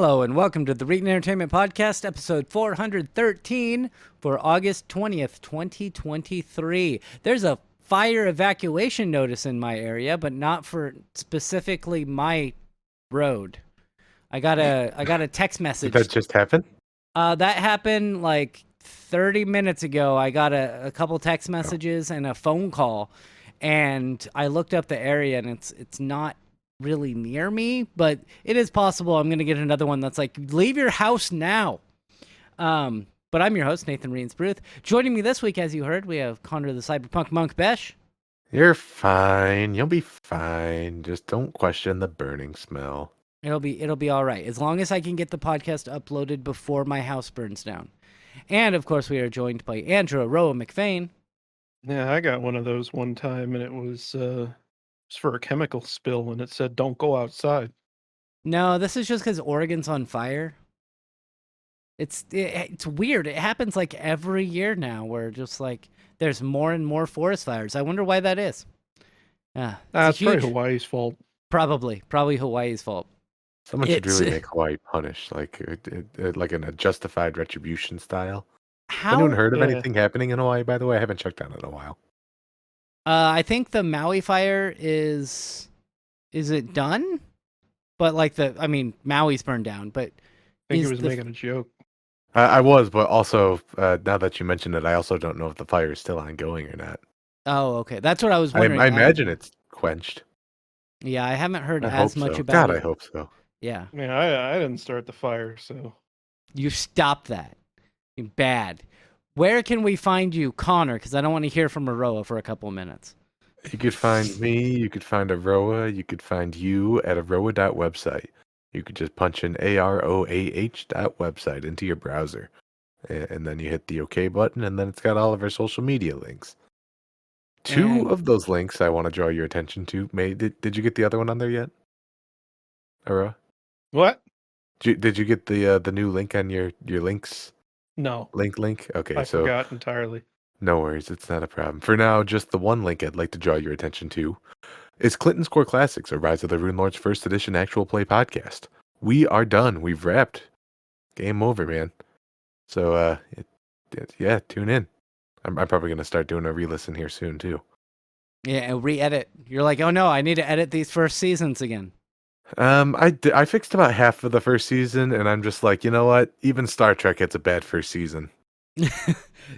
Hello and welcome to the Reading Entertainment Podcast, episode 413 for August 20th, 2023. There's a fire evacuation notice in my area, but not for specifically my road. I got a text Did message. that just happen? That happened like 30 minutes ago. I got a couple text messages and a phone call, and I looked up the area, and it's not really near me, but it is possible I'm going to get another one that's like, leave your house now. But I'm your host, Nathan Reensbruth. Joining me this week, as you heard, we have Connor the Cyberpunk Monk Besh. You're fine. You'll be fine. Just don't question the burning smell. It'll be all right, as long as I can get the podcast uploaded before my house burns down. And, of course, we are joined by Andrew Roa McFain. Yeah, I got one of those one time, and it was for a chemical spill, and it said, "Don't go outside." No, this is just because Oregon's on fire. It's weird. It happens like every year now, where just like there's more and more forest fires. I wonder why that is. It's probably Hawaii's fault. Probably Hawaii's fault. Someone should really make Hawaii punish, like in a justified retribution style. Has anyone heard of anything happening in Hawaii, by the way? I haven't checked on it in a while. I think the Maui fire is it done? But like Maui's burned down, but I think he was making a joke. I was, but also, now that you mention it, I also don't know if the fire is still ongoing or not. Oh, okay. That's what I was wondering. I imagine it's quenched. Yeah, I haven't heard as much about it. God, I hope so. Yeah. Yeah, I didn't start the fire, so. You stopped that. Bad. Where can we find you, Connor? Because I don't want to hear from Aroa for a couple of minutes. You could find me, you could find Aroa, you could find you at aroa.website. You could just punch in AROAH.website into your browser. And then you hit the OK button, and then it's got all of our social media links. Two of those links I want to draw your attention to. Did you get the other one on there yet? Aroa? What? Did you get the new link on your links? No. Link? Okay, I forgot entirely. No worries, it's not a problem. For now, just the one link I'd like to draw your attention to is Clinton's Core Classics, a Rise of the Rune Lords First Edition actual play podcast. We are done. We've wrapped. Game over, man. So, yeah, tune in. I'm probably going to start doing a re-listen here soon, too. Yeah, and re-edit. You're like, oh no, I need to edit these first seasons again. I fixed about half of the first season, and I'm just like, you know what? Even Star Trek gets a bad first season.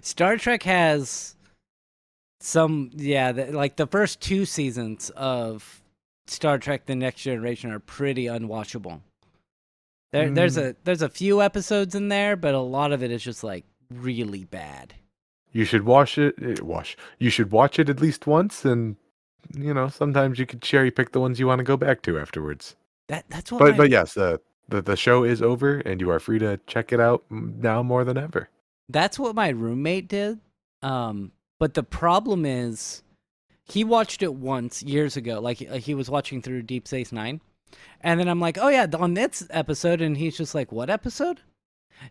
Star Trek has some, like the first two seasons of Star Trek: The Next Generation are pretty unwatchable. There's a few episodes in there, but a lot of it is just like really bad. You should You should watch it at least once, and sometimes you could cherry pick the ones you want to go back to afterwards. That's what. But yes, the show is over, and you are free to check it out now more than ever. That's what my roommate did. But the problem is, he watched it once years ago. Like he was watching through Deep Space Nine, and then I'm like, oh yeah, on this episode, and he's just like, what episode?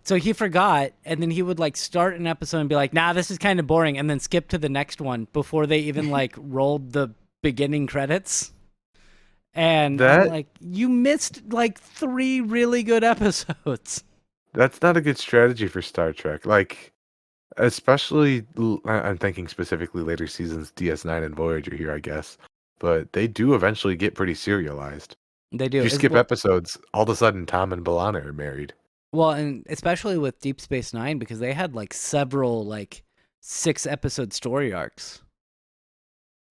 So he forgot, and then he would like start an episode and be like, nah, this is kind of boring, and then skip to the next one before they even like rolled the beginning credits. And I'm like, you missed like 3 really good episodes. That's not a good strategy for Star Trek. Like, especially, I'm thinking specifically later seasons, DS9 and Voyager here, I guess. But they do eventually get pretty serialized. They do. If you skip episodes, all of a sudden Tom and B'Elanna are married. Well, and especially with Deep Space Nine, because they had like several like 6-episode story arcs.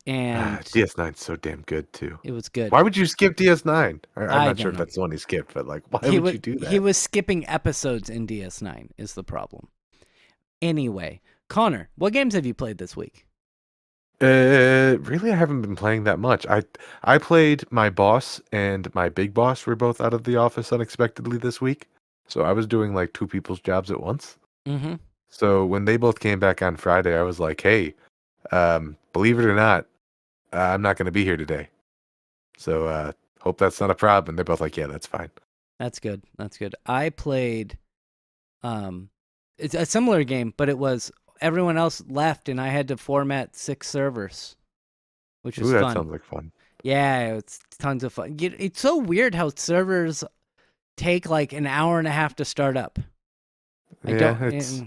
And DS9's so damn good too. It was good. Why would you skip DS9? I'm not sure if that's the one he skipped, but like, why would you do that? He was skipping episodes in DS9 is the problem. Anyway, Connor, what games have you played this week? Really, I haven't been playing that much. I played my boss and my big boss were both out of the office unexpectedly this week. So I was doing like 2 people's jobs at once. Mm-hmm. So when they both came back on Friday, I was like, hey, believe it or not, I'm not going to be here today. So hope that's not a problem. And they're both like, yeah, that's fine. That's good. I played it's a similar game, but it was everyone else left and I had to format 6 servers, which was fun. That sounds like fun. Yeah, it's tons of fun. It's so weird how servers take like an hour and a half to start up. I Yeah, don't. it's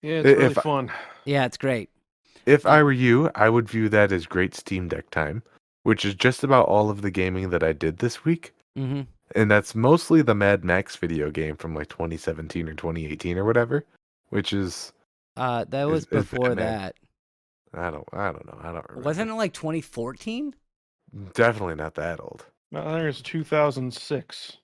Yeah, it's really if fun. Yeah, it's great. if I were you, I would view that as great Steam Deck time, which is just about all of the gaming that I did this week. Mm-hmm. And that's mostly the Mad Max video game from like 2017 or 2018 or whatever, which is That was is before Batman. that. I don't know. I don't remember. Wasn't it like 2014? Definitely not that old. I think it's 2006.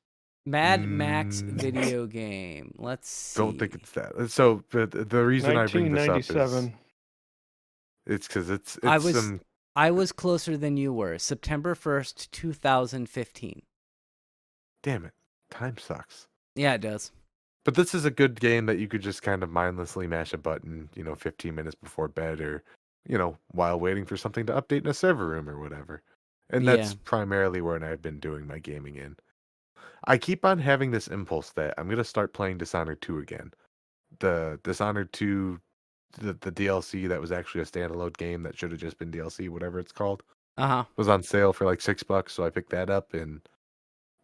Mad Max Mm, video game. Let's see. Don't think it's that. So the reason I bring this up is 1997. it's because it's I was some I was closer than you were. September 1st, 2015. damn it. Time sucks. Yeah, it does. But this is a good game that you could just kind of mindlessly mash a button, 15 minutes before bed or, while waiting for something to update in a server room or whatever. And that's Yeah. primarily where I've been doing my gaming in. I keep on having this impulse that I'm going to start playing Dishonored 2 again. The Dishonored 2, the DLC that was actually a standalone game that should have just been DLC, whatever it's called, Uh-huh. was on sale for like $6, so I picked that up and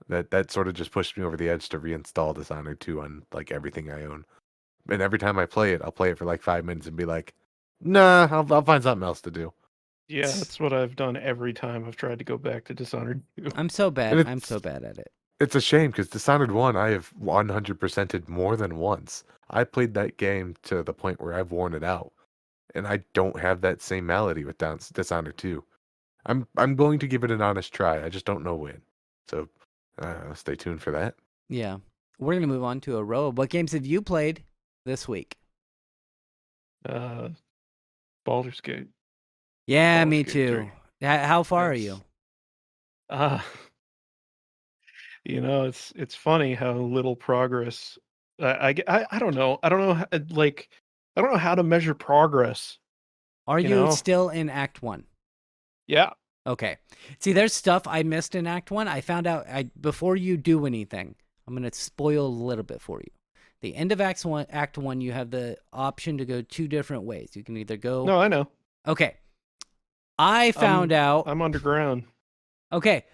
that sort of just pushed me over the edge to reinstall Dishonored 2 on like everything I own. And every time I play it, I'll play it for like 5 minutes and be like, "Nah, I'll find something else to do." Yeah, that's what I've done every time I've tried to go back to Dishonored 2. I'm so bad. And I'm so bad at it. it's a shame because Dishonored 1 I have 100%ed more than once. I played that game to the point where I've worn it out, and I don't have that same malady with Dishonored 2. I'm going to give it an honest try. I just don't know when. So stay tuned for that. Yeah. We're going to move on to Aroa. What games have you played this week? Baldur's Gate. Yeah, Baldur's me Gate too. 3. How far are you? It's funny how little progress. I don't know. I don't know. I don't know how to measure progress. Are you still in Act 1? Yeah. Okay. See, there's stuff I missed in Act 1. I found out before you do anything, I'm going to spoil a little bit for you. The end of Act 1, you have the option to go two different ways. You can either go... No, I know. Okay. I found out... I'm underground. Okay.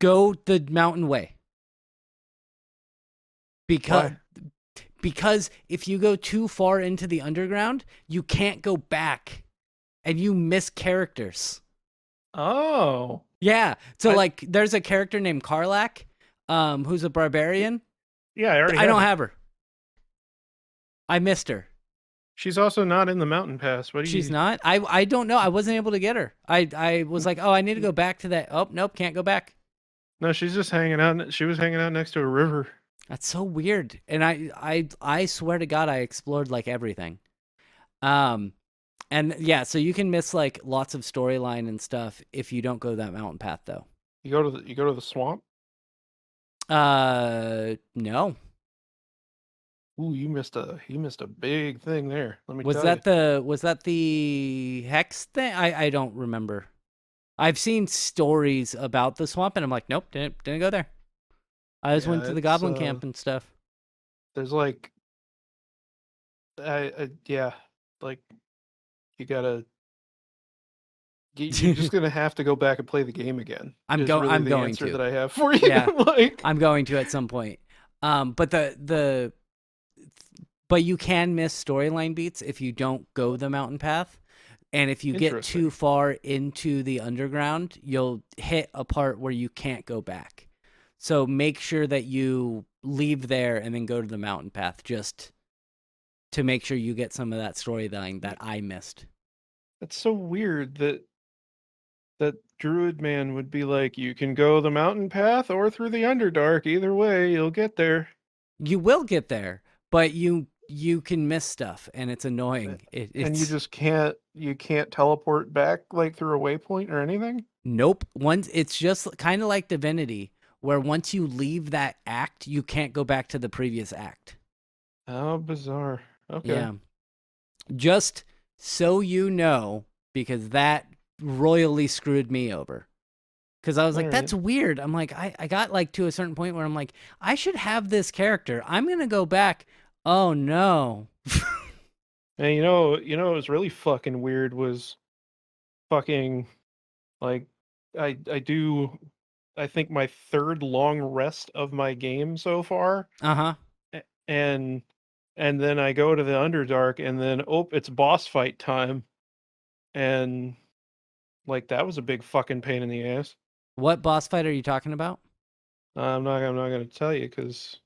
Go the mountain way. Because if you go too far into the underground, you can't go back. And you miss characters. Oh. Yeah. So there's a character named Karlach, who's a barbarian. Yeah, I don't have her. I missed her. She's also not in the mountain pass. She's not? I don't know. I wasn't able to get her. I was like, I need to go back to that. Oh, nope, can't go back. No, she's just hanging out. She was hanging out next to a river. That's so weird. And I swear to God, I explored like everything. And yeah, so you can miss like lots of storyline and stuff if you don't go that mountain path though. You go to the swamp? No. Ooh, you missed a big thing there. Let me Was tell that you. was that the hex thing? I don't remember. I've seen stories about the swamp and I'm like, nope, didn't go there. I just went to the goblin camp and stuff. There's like yeah, like you're just gonna have to go back and play the game again. I'm going to. That I have for you. Yeah, I'm going to at some point. But you can miss storyline beats if you don't go the mountain path. And if you get too far into the underground, you'll hit a part where you can't go back. So make sure that you leave there and then go to the mountain path just to make sure you get some of that storyline that I missed. It's so weird that Druid Man would be like, you can go the mountain path or through the Underdark. Either way, you'll get there. You will get there, but you can miss stuff, and it's annoying. And you just can't teleport back like through a waypoint or anything? Nope. It's just kind of like Divinity, where once you leave that act, you can't go back to the previous act. How bizarre. Okay. Yeah. Just so you know, because that royally screwed me over. Because I was like, that's weird. I'm like, I got like to a certain point where I'm like, I should have this character. I'm going to go back. Oh, no. And it was really fucking weird was fucking like I do I think my third long rest of my game so far, Uh-huh. and then I go to the Underdark, and then it's boss fight time, and like that was a big fucking pain in the ass. What boss fight are you talking about? I'm not gonna tell you because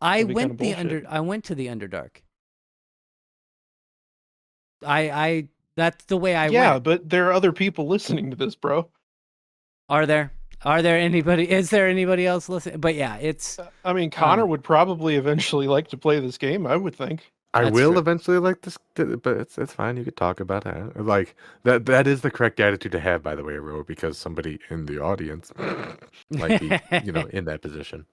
I it'd be kind of went bullshit. I went to the Underdark. I that's the way I Yeah, went. but there are other people listening to this, bro. Are there? Are there anybody? Is there anybody else listening? But yeah, it's I mean, Connor would probably eventually like to play this game, I would think. I That's will true. eventually like this, but it's fine. You could talk about it. Like that is the correct attitude to have, by the way, Ro, because somebody in the audience might be, in that position.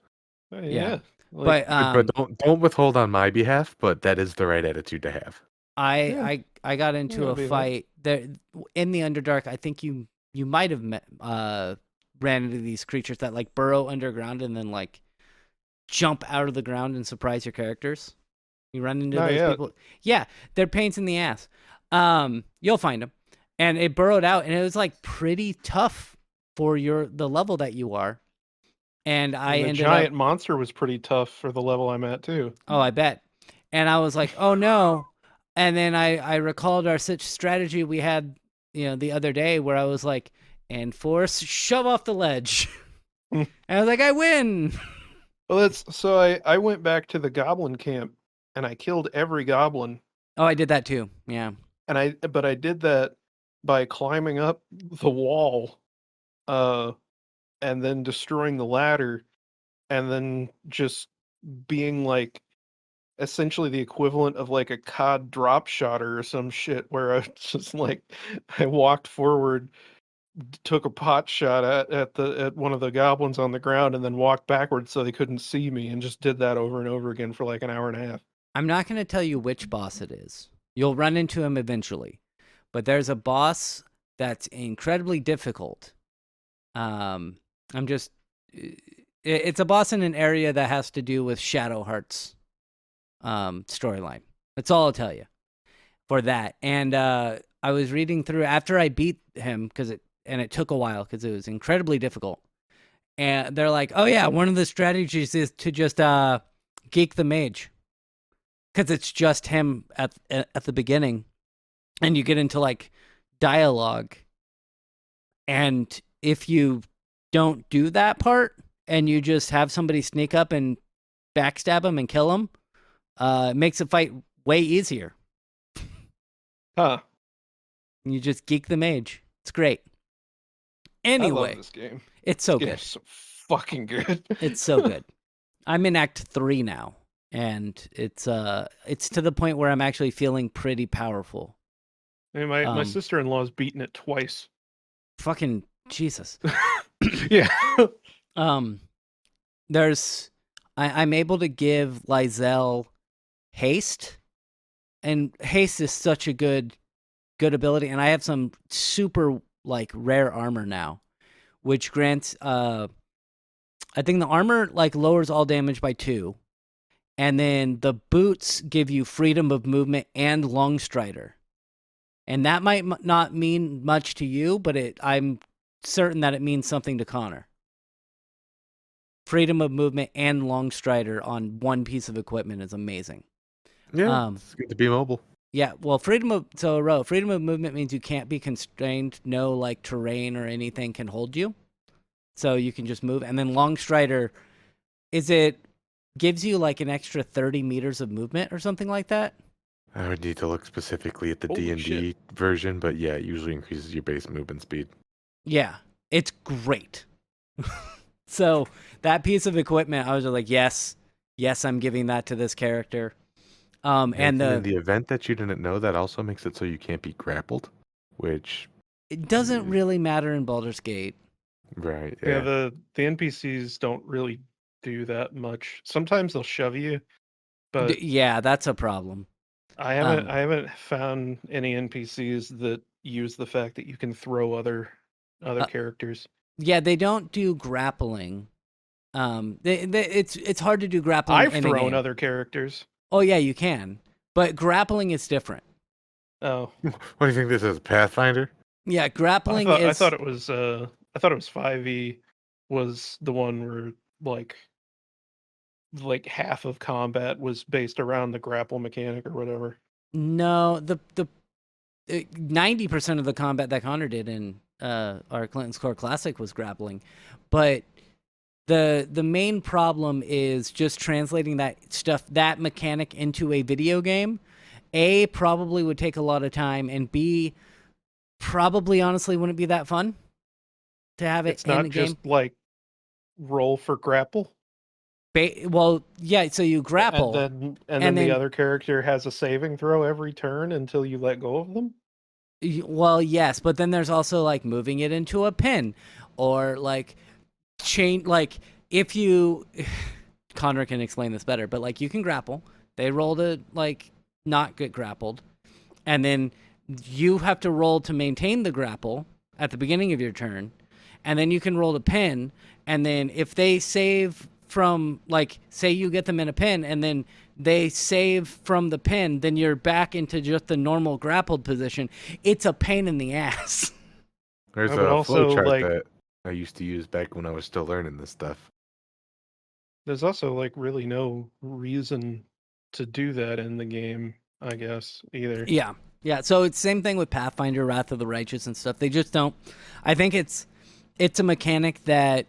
Yeah. Like, But But don't withhold on my behalf. But that is the right attitude to have. Yeah. I got into gotta a be that. fight there in the Underdark. I think you might have met ran into these creatures that like burrow underground and then like jump out of the ground and surprise your characters. You run into Not those yet. people. Yeah, they're pains in the ass. You'll find them. And it burrowed out, and it was like pretty tough for the level that you are. And I And the ended giant up. monster was pretty tough for the level I'm at too. Oh, I bet. And I was like, oh no. And then I recalled our such strategy we had, the other day where I was like, and force shove off the ledge. And I was like, I win. Well, I went back to the goblin camp and I killed every goblin. Oh, I did that too. Yeah. But I did that by climbing up the wall, and then destroying the ladder, and then just being like essentially the equivalent of like a COD drop shotter or some shit where I just like I walked forward, took a pot shot at one of the goblins on the ground, and then walked backwards so they couldn't see me, and just did that over and over again for like an hour and a half. I'm not going to tell you which boss it is. You'll run into him eventually. But there's a boss that's incredibly difficult. It's a boss in an area that has to do with Shadow Heart's storyline. That's all I'll tell you for that. And I was reading through after I beat him and it took a while because it was incredibly difficult. And they're like, oh yeah, one of the strategies is to just geek the mage because it's just him at the beginning, and you get into like dialogue, and if you don't do that part and you just have somebody sneak up and backstab him and kill him, it makes the fight way easier. Huh. You just geek the mage. It's great. I Anyway, love this game. it's so This good. game's so fucking good. It's so good. I'm in Act 3 now, and it's to the point where I'm actually feeling pretty powerful. I mean, my sister-in-law's beaten it twice. Fucking Jesus. Yeah. I'm able to give Lizelle haste, and haste is such a good ability, and I have some super like rare armor now, which grants I think the armor like lowers all damage by 2, and then the boots give you freedom of movement and long strider. And that might not mean much to you, but I'm certain that it means something to Connor. Freedom of movement and long strider on one piece of equipment is amazing. Yeah, it's good to be mobile. Yeah, well, freedom of movement means you can't be constrained. No, like terrain or anything can hold you, so you can just move. And then long strider, gives you like an extra 30 meters of movement or something like that. I would need to look specifically at the Holy D&D shit. version, but yeah, it usually increases your base movement speed. Yeah, it's great. So that piece of equipment, I was like, yes, I'm giving that to this character. And in the event that you didn't know, that also makes it so you can't be grappled, which it doesn't really matter in Baldur's Gate. Right. Yeah, Yeah. the NPCs don't really do that much. Sometimes they'll shove you, but Yeah, that's a problem. I haven't found any NPCs that use the fact that you can throw other characters. Yeah, they don't do grappling. It's hard to do grappling. I've in a thrown game. other characters. Oh yeah, you can, but grappling is different. Oh, What do you think this is, Pathfinder? Yeah, grappling I is. thought it was 5e. was the one where like half of combat was based around the grapple mechanic or whatever. No, the 90% of the combat that Connor did in our Clinton's Core Classic was grappling, but the main problem is just translating that mechanic into a video game. A, probably would take a lot of time, and B, probably honestly wouldn't be that fun to have it It's in not the game. just like roll for grapple, Well, yeah, so you grapple. and then the other character has a saving throw every turn until you let go of them. Well, yes, but then there's also like moving it into a pin, or like like if you Connor can explain this better, but like you can grapple. They roll to like not get grappled, and then you have to roll to maintain the grapple at the beginning of your turn, and then you can roll to pin, and then if they save from, like, say you get them in a pin and then they save from the pin, then you're back into just the normal grappled position. It's a pain in the ass. There's But a also, flow chart like- that I used to use back when I was still learning this stuff. There's also like really no reason to do that in the game, I guess, either. Yeah. So it's same thing with Pathfinder, Wrath of the Righteous and stuff. They just don't. I think it's a mechanic that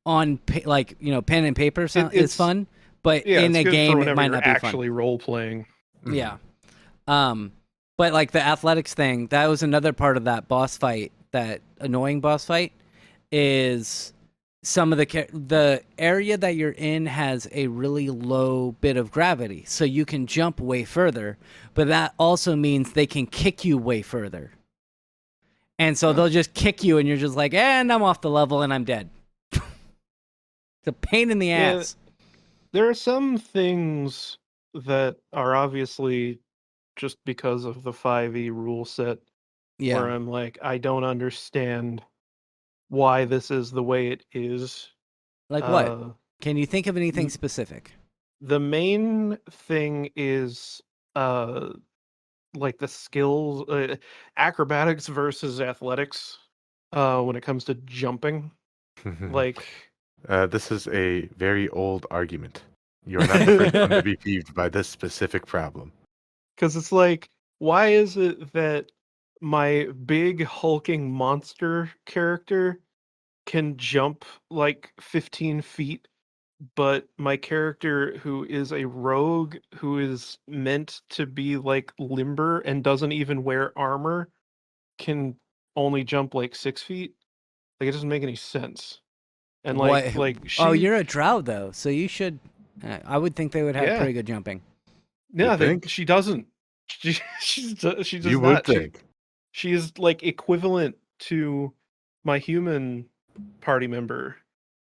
on like pen and paper is fun, but in a game it might not be actually fun. Role playing. Yeah. But like the athletics thing, that was another part of that boss fight, that annoying boss fight, is some of the area that you're in has a really low bit of gravity, so you can jump way further, but that also means they can kick you way further. And so they'll just kick you and you're just like, and I'm off the level and I'm dead. It's a pain in the ass. There are some things that are obviously just because of the 5e rule set where I'm like, I don't understand why this is the way it is. Like what? Can you think of anything specific? The main thing is like the skills, acrobatics versus athletics when it comes to jumping. Like, this is a very old argument. You're not the first one to be peeved by this specific problem. because it's like, why is it that my big hulking monster character can jump like 15 feet, but my character who is a rogue, who is meant to be like limber and doesn't even wear armor, can only jump like 6 feet? Like, it doesn't make any sense. And oh, you're a drow though, so you should. I would think they would have pretty good jumping. Yeah, You think? she doesn't. She does You not. would think. She is like equivalent to my human party member.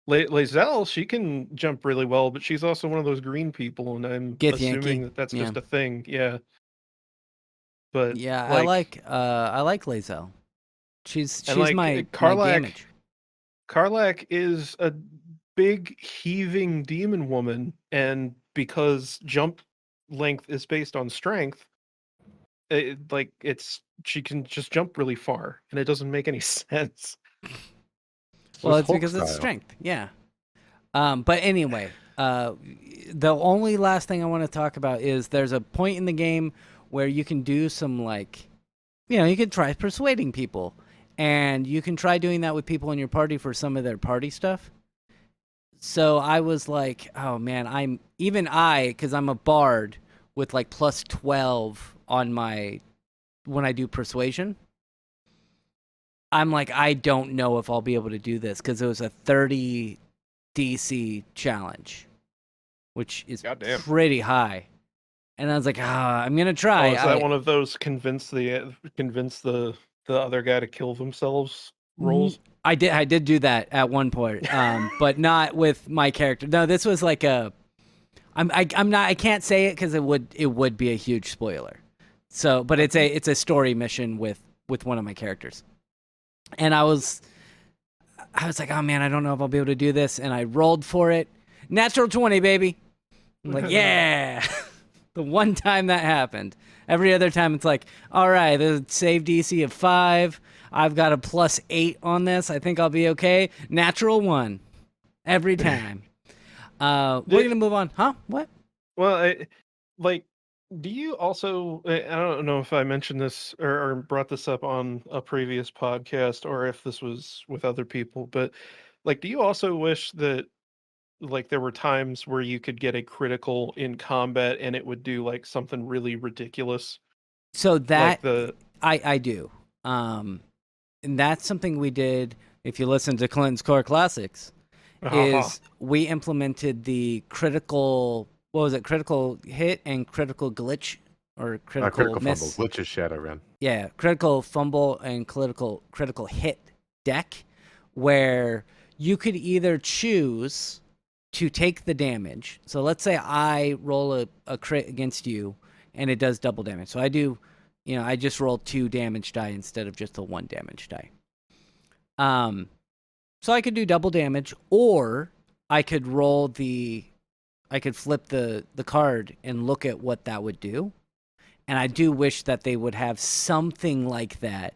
Lae'zel, she can jump really well, but she's also one of those green people, and I'm assuming that that's just a thing. Yeah. But yeah, I like Lae'zel. She's like, my damage. Karlach is a big heaving demon woman, and because jump length is based on strength, she can just jump really far, and it doesn't make any sense. Well, it's because it's strength. Yeah. But anyway, the only last thing I want to talk about is there's a point in the game where you can do some, like, you can try persuading people, and you can try doing that with people in your party for some of their party stuff. So I was like, oh man, because I'm a bard with like plus 12 on when I do persuasion. I'm like, I don't know if I'll be able to do this, because it was a 30 DC challenge, which is pretty high. And I was like, I'm gonna try. Is that one of those convince the other guy to kill themselves rolls? I did do that at one point, but not with my character. No, this was like I can't say it because it would be a huge spoiler. So, but it's a story mission with one of my characters. And I was like, oh man, I don't know if I'll be able to do this. And I rolled for it. Natural 20, baby. I'm like, yeah. The one time that happened. Every other time it's like, all right, the save DC of 5. I've got a +8 on this. I think I'll be okay. Natural 1 every time. We're gonna move on. Huh? What? Well, like, do you also? I don't know if I mentioned this or brought this up on a previous podcast, or if this was with other people, but like, do you also wish that like there were times where you could get a critical in combat and it would do like something really ridiculous, So like that the I do. And that's something we did. If you listen to Clinton's Core Classics, haha. is we implemented the critical. What was it? Critical hit and critical glitch or critical Critical miss. fumble, glitches Shadowrun. Yeah, critical fumble and critical hit deck, where you could either choose to take the damage. So let's say I roll a crit against you and it does double damage. So I do, I just roll 2 damage die instead of just a 1 damage die. So I could do double damage, or I could I could flip the card and look at what that would do. And I do wish that they would have something like that.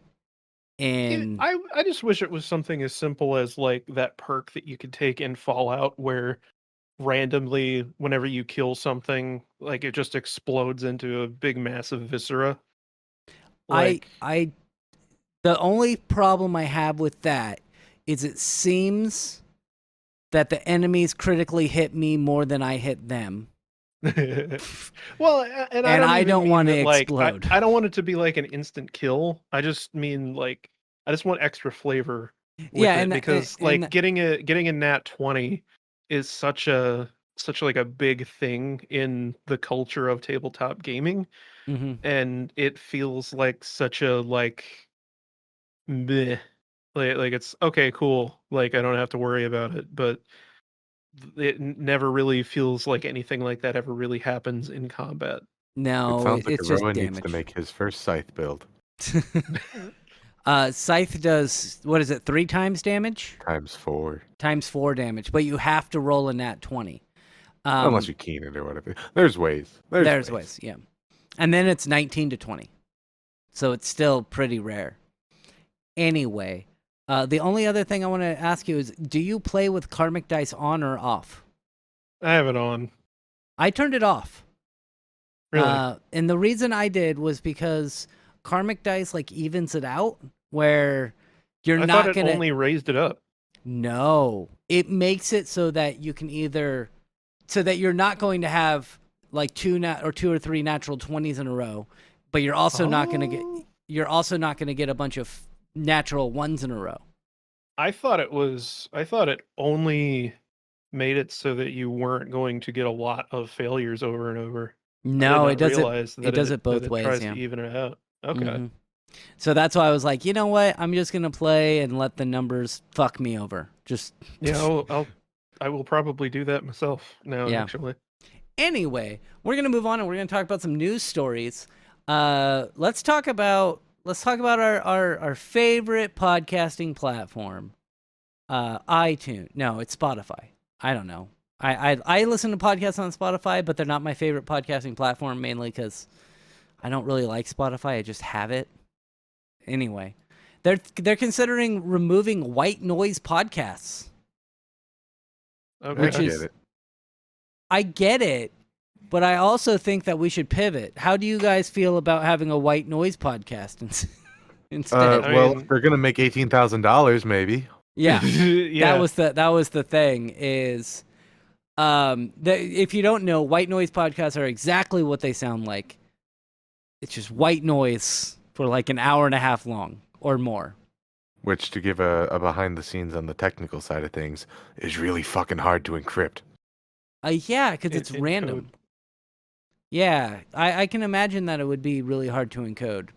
And I just wish it was something as simple as like that perk that you could take in Fallout where randomly whenever you kill something, like it just explodes into a big massive viscera. Like the only problem I have with that is it seems that the enemies critically hit me more than I hit them. well, and I even don't mean want to that, like, explode. I don't want it to be like an instant kill. I just mean like I just want extra flavor with Yeah, it because like getting a nat 20 is such like a big thing in the culture of tabletop gaming, and it feels like such a like meh. Like it's okay, cool. Like I don't have to worry about it, but it never really feels like anything like that ever really happens in combat. It sounds like it's just Aroa needs to damage. make his first scythe build. Scythe does, what is it, 3 times damage? Times 4. Times 4 damage, but you have to roll a nat 20. Unless you keen it or whatever. There's ways. There's ways, yeah. And then it's 19 to 20. So it's still pretty rare. Anyway, the only other thing I want to ask you is, do you play with Karmic Dice on or off? I have it on. I turned it off. Really? And the reason I did was because Karmic Dice like evens it out, where you're I not thought it gonna only raised it up. No, it makes it so that you can so that you're not going to have like 2 or 3 natural 20s in a row, but you're also not going to get a bunch of natural 1s in a row. I thought it only made it so that you weren't going to get a lot of failures over and over. No, it does it does it both that ways, tries yeah. to even it out. Okay. Mm-hmm. So that's why I was like, you know what? I'm just going to play and let the numbers fuck me over. Just Yeah, I will probably do that myself now, Yeah. actually. Anyway, we're gonna move on and we're gonna talk about some news stories. Let's talk about our favorite podcasting platform, iTunes. No, it's Spotify. I don't know. I listen to podcasts on Spotify, but they're not my favorite podcasting platform, mainly because I don't really like Spotify. I just have it. Anyway, they're considering removing white noise podcasts. Okay. Which I is- get it. I get it, but I also think that we should pivot. How do you guys feel about having a white noise podcast instead? I Well, mean- if they're gonna make $18,000, maybe. Yeah, yeah. that was the thing. Is if you don't know, white noise podcasts are exactly what they sound like. It's just white noise for like an hour and a half long or more. Which, to give a behind the scenes on the technical side of things, is really fucking hard to encrypt. Yeah, because it's in random. code. Yeah, I can imagine that it would be really hard to encode.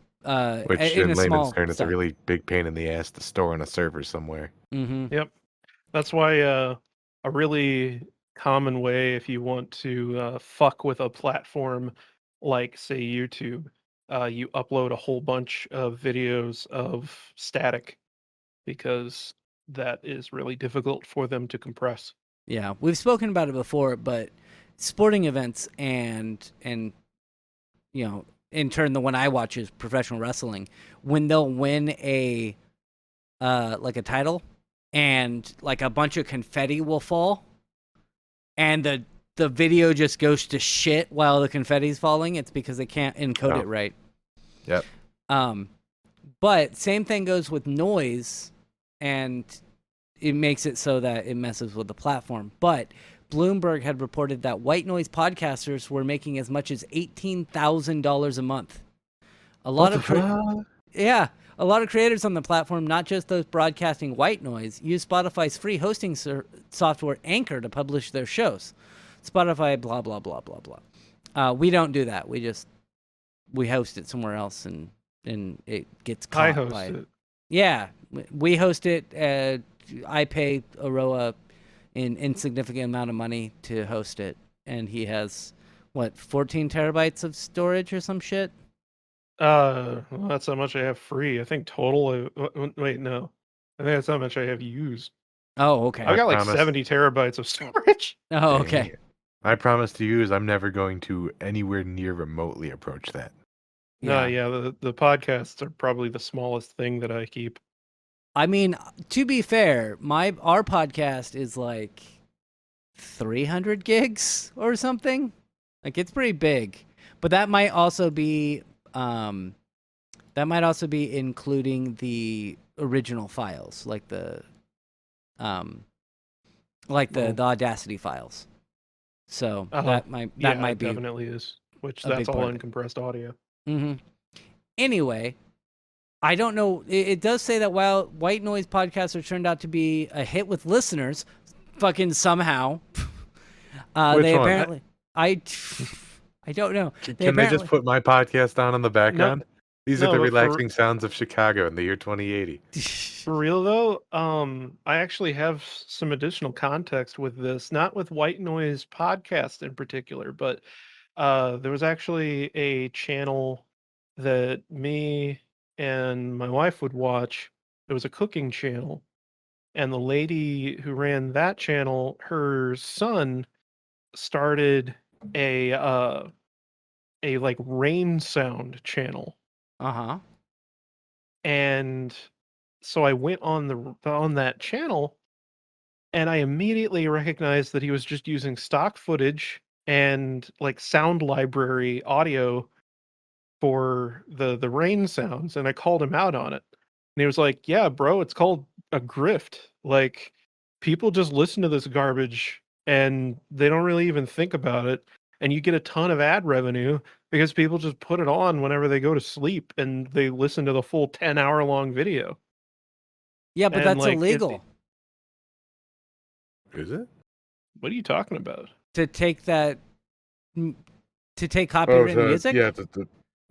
Which, in in a small layman's term, it's a stuff. really big pain in the ass to store on a server somewhere. Mm-hmm. Yep. That's why a really common way, if you want to fuck with a platform like, say, YouTube, you upload a whole bunch of videos of static because that is really difficult for them to compress. Yeah, we've spoken about it before, but sporting events and in turn, the one I watch is professional wrestling. When they'll win a like a title, and like a bunch of confetti will fall, and the video just goes to shit while the confetti's falling. It's because they can't encode it right. Yep. But same thing goes with noise, and it makes it so that it messes with the platform. But Bloomberg had reported that white noise podcasters were making as much as $18,000 a month. A lot of a lot of creators on the platform, not just those broadcasting white noise, use Spotify's free hosting software Anchor to publish their shows. Spotify, blah blah blah blah blah. We don't do that. We host it somewhere else, and it gets caught. I host it. Yeah, we host it. I pay Aroa an insignificant amount of money to host it, and he has 14 terabytes of storage or some shit. Well, that's how much I have free. I think total. Wait, no. I think that's how much I have used. Oh, okay. I've got like promise. 70 terabytes of storage. Oh, Dang okay. it. I promise to you is I'm never going to anywhere near remotely approach that. No, yeah, the podcasts are probably the smallest thing that I keep. I mean, to be fair, our podcast is like 300 gigs or something. Like, it's pretty big, but that might also be including the original files, like the Audacity files. So that might be definitely is. Which a that's big all part in of it. compressed audio. Mm-hmm. Anyway, I don't know. It does say that while white noise podcasts turned out to be a hit with listeners, fucking somehow, Which they one? apparently I don't know. Can they just put my podcast on in the background? These are No, the but relaxing sounds of Chicago in the year 2080. For real though, I actually have some additional context with this, not with White Noise podcast in particular, but there was actually a channel that me and my wife would watch. It was a cooking channel, and the lady who ran that channel, her son started a like rain sound channel. Uh-huh. And so I went on that channel, and I immediately recognized that he was just using stock footage and like sound library audio for the rain sounds, and I called him out on it. And he was like, "Yeah, bro, it's called a grift. Like, people just listen to this garbage and they don't really even think about it, and you get a ton of ad revenue because people just put it on whenever they go to sleep and they listen to the full 10-hour long video." Yeah, but And, that's like, illegal Is it? What are you talking about? to take copyrighted music. Yeah.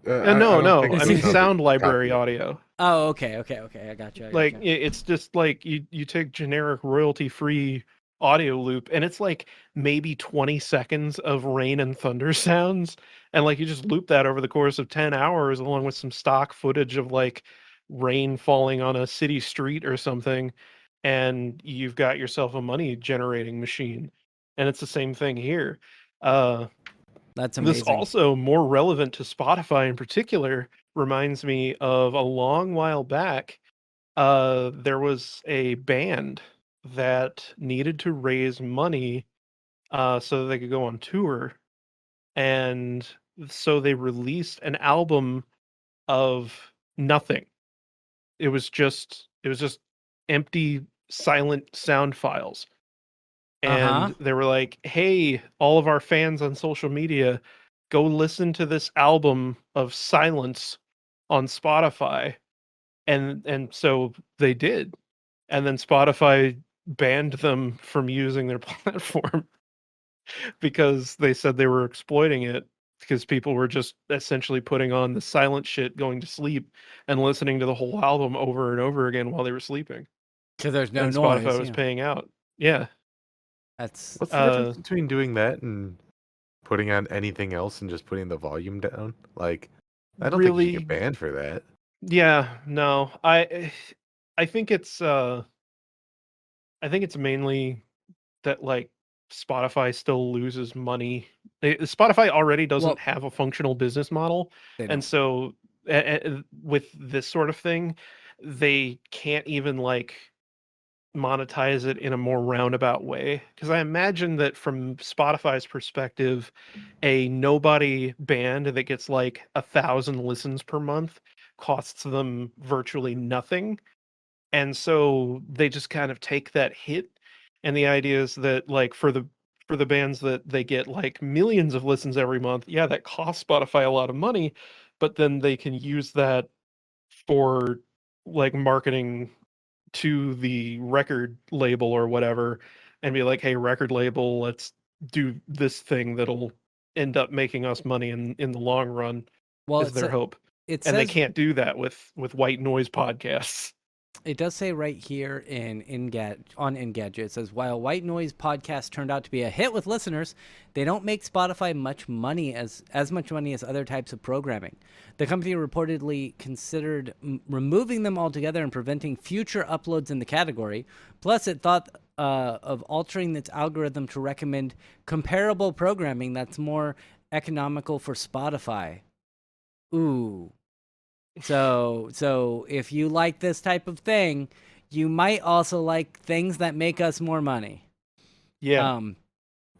No. I mean, it's sound library copyright. audio. Oh, okay. I got you. Like, it's just like you take generic royalty-free audio loop, and it's like maybe 20 seconds of rain and thunder sounds, and like you just loop that over the course of 10 hours along with some stock footage of like rain falling on a city street or something, and you've got yourself a money generating machine. And it's the same thing here. That's amazing. This also, more relevant to Spotify in particular, reminds me of a long while back. There was a band that needed to raise money so that they could go on tour, and so they released an album of nothing. It was just empty, silent sound files. And they were like, "Hey, all of our fans on social media, go listen to this album of silence on Spotify." And so they did. And then Spotify banned them from using their platform because they said they were exploiting it, because people were just essentially putting on the silent shit, going to sleep, and listening to the whole album over and over again while they were sleeping. Because there's no And noise. Spotify was paying out. Yeah. That's What's the difference between doing that and putting on anything else and just putting the volume down? Like, I don't think you get banned for that. Yeah, no. I think it's mainly that, like, Spotify still loses money. Spotify already doesn't Well, have a functional business model, they and don't. so with this sort of thing, they can't even like monetize it in a more roundabout way. Because I imagine that from Spotify's perspective, a nobody band that gets like 1,000 listens per month costs them virtually nothing, and so they just kind of take that hit. And the idea is that like for the bands that they get like millions of listens every month, yeah, that costs Spotify a lot of money, but then they can use that for like marketing to the record label or whatever, and be like, hey, record label, let's do this thing that'll end up making us money in the long run, Well, is their hope. it And they says can't do that with white noise podcasts. it does say right here on Engadget, it says while White Noise podcast turned out to be a hit with listeners, they don't make Spotify much money as much money as other types of programming. The company reportedly considered removing them altogether and preventing future uploads in the category. Plus, it thought of altering its algorithm to recommend comparable programming that's more economical for Spotify. Ooh. So if you like this type of thing, you might also like things that make us more money. Yeah.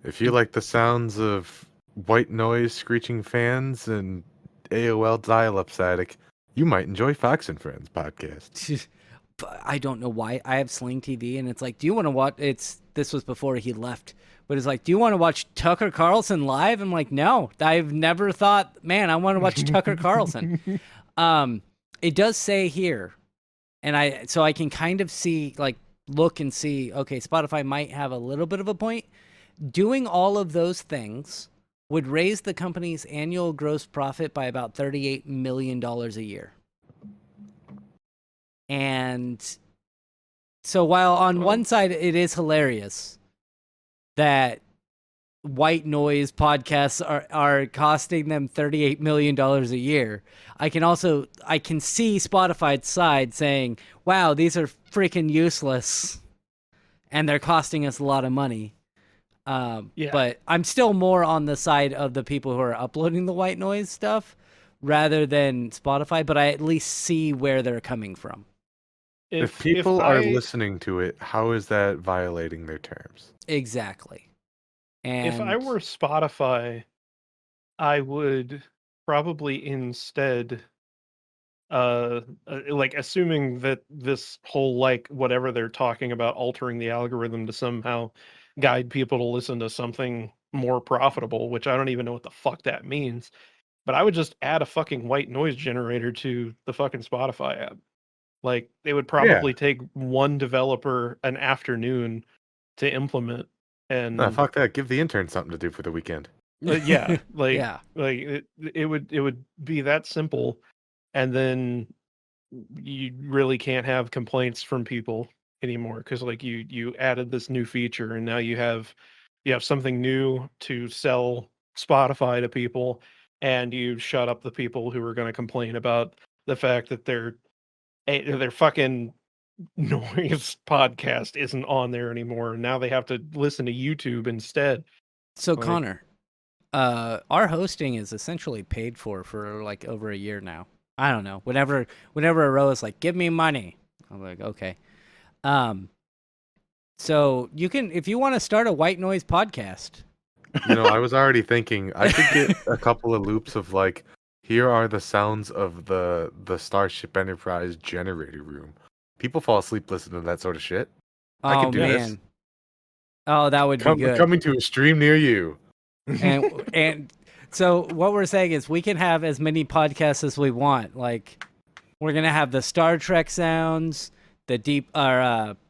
If you like the sounds of white noise screeching fans and AOL dial-up static, you might enjoy Fox and Friends podcast. But I don't know why. I have Sling TV, and it's like, do you want to watch? This was before he left, but it's like, do you want to watch Tucker Carlson live? I'm like, no. I've never thought, man, I want to watch Tucker Carlson. It does say here, and I can kind of see, like, look and see, okay, Spotify might have a little bit of a point. Doing all of those things would raise the company's annual gross profit by about $38 million a year. And so while on one side it is hilarious that white noise podcasts are costing them $38 million a year, I can see Spotify's side saying, wow, these are freaking useless and they're costing us a lot of money. Yeah. But I'm still more on the side of the people who are uploading the white noise stuff rather than Spotify, but I at least see where they're coming from. If people are listening to it, how is that violating their terms? Exactly. And if I were Spotify, I would probably instead like, assuming that this whole, like, whatever they're talking about altering the algorithm to somehow guide people to listen to something more profitable, which I don't even know what the fuck that means, but I would just add a fucking white noise generator to the fucking Spotify app. Like, it would probably take one developer an afternoon to implement, Nah, and fuck that. Give the intern something to do for the weekend. yeah, like yeah. like it would be that simple, and then you really can't have complaints from people anymore, because like you added this new feature, and now you have something new to sell Spotify to people, and you shut up the people who are going to complain about the fact that their fucking noise podcast isn't on there anymore, and now they have to listen to YouTube instead. So Like, Connor, our hosting is essentially paid for like over a year now. I don't know. Whenever Aroa is like, give me money, I'm like, okay. So you can, if you want to start a white noise podcast. You know, I was already thinking I could get a couple of loops of like, here are the sounds of the Starship Enterprise generator room. People fall asleep listening to that sort of shit. I Oh could do this. man. Oh, that would be good. Coming to a stream near you. And so what we're saying is we can have as many podcasts as we want. Like, we're gonna have the Star Trek sounds, the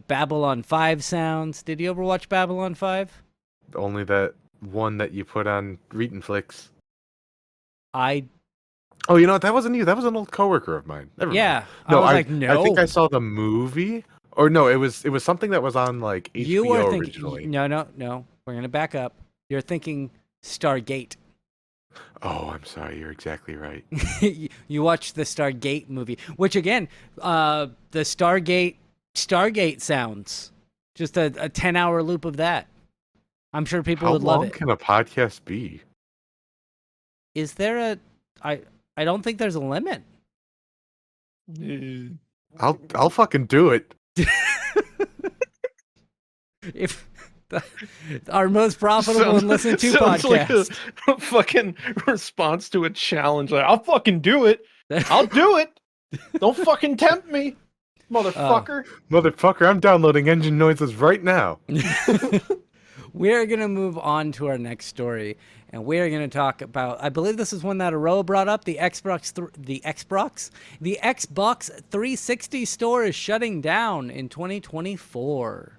Babylon 5 sounds. Did you ever watch Babylon 5? Only that one that you put on Reetenflix. Oh, you know what? That wasn't you. That was an old coworker of mine. Never mind. No, I was like, no. I think I saw the movie. Or no, it was something that was on like HBO you were thinking, originally. No. We're gonna back up. You're thinking Stargate. Oh, I'm sorry. You're exactly right. You watched the Stargate movie, which again, the Stargate sounds. Just a 10-hour loop of that. I'm sure people How would love long it. can a podcast be? Is there a? I don't think there's a limit. I'll fucking do it. If our most profitable and listened to sounds like podcast. a fucking response to a challenge. Like, I'll fucking do it. I'll do it. Don't fucking tempt me, motherfucker. Motherfucker, I'm downloading Engine Noises right now. We're going to move on to our next story, and we're going to talk about, I believe this is one that Aroa brought up, the Xbox 360 store is shutting down in 2024,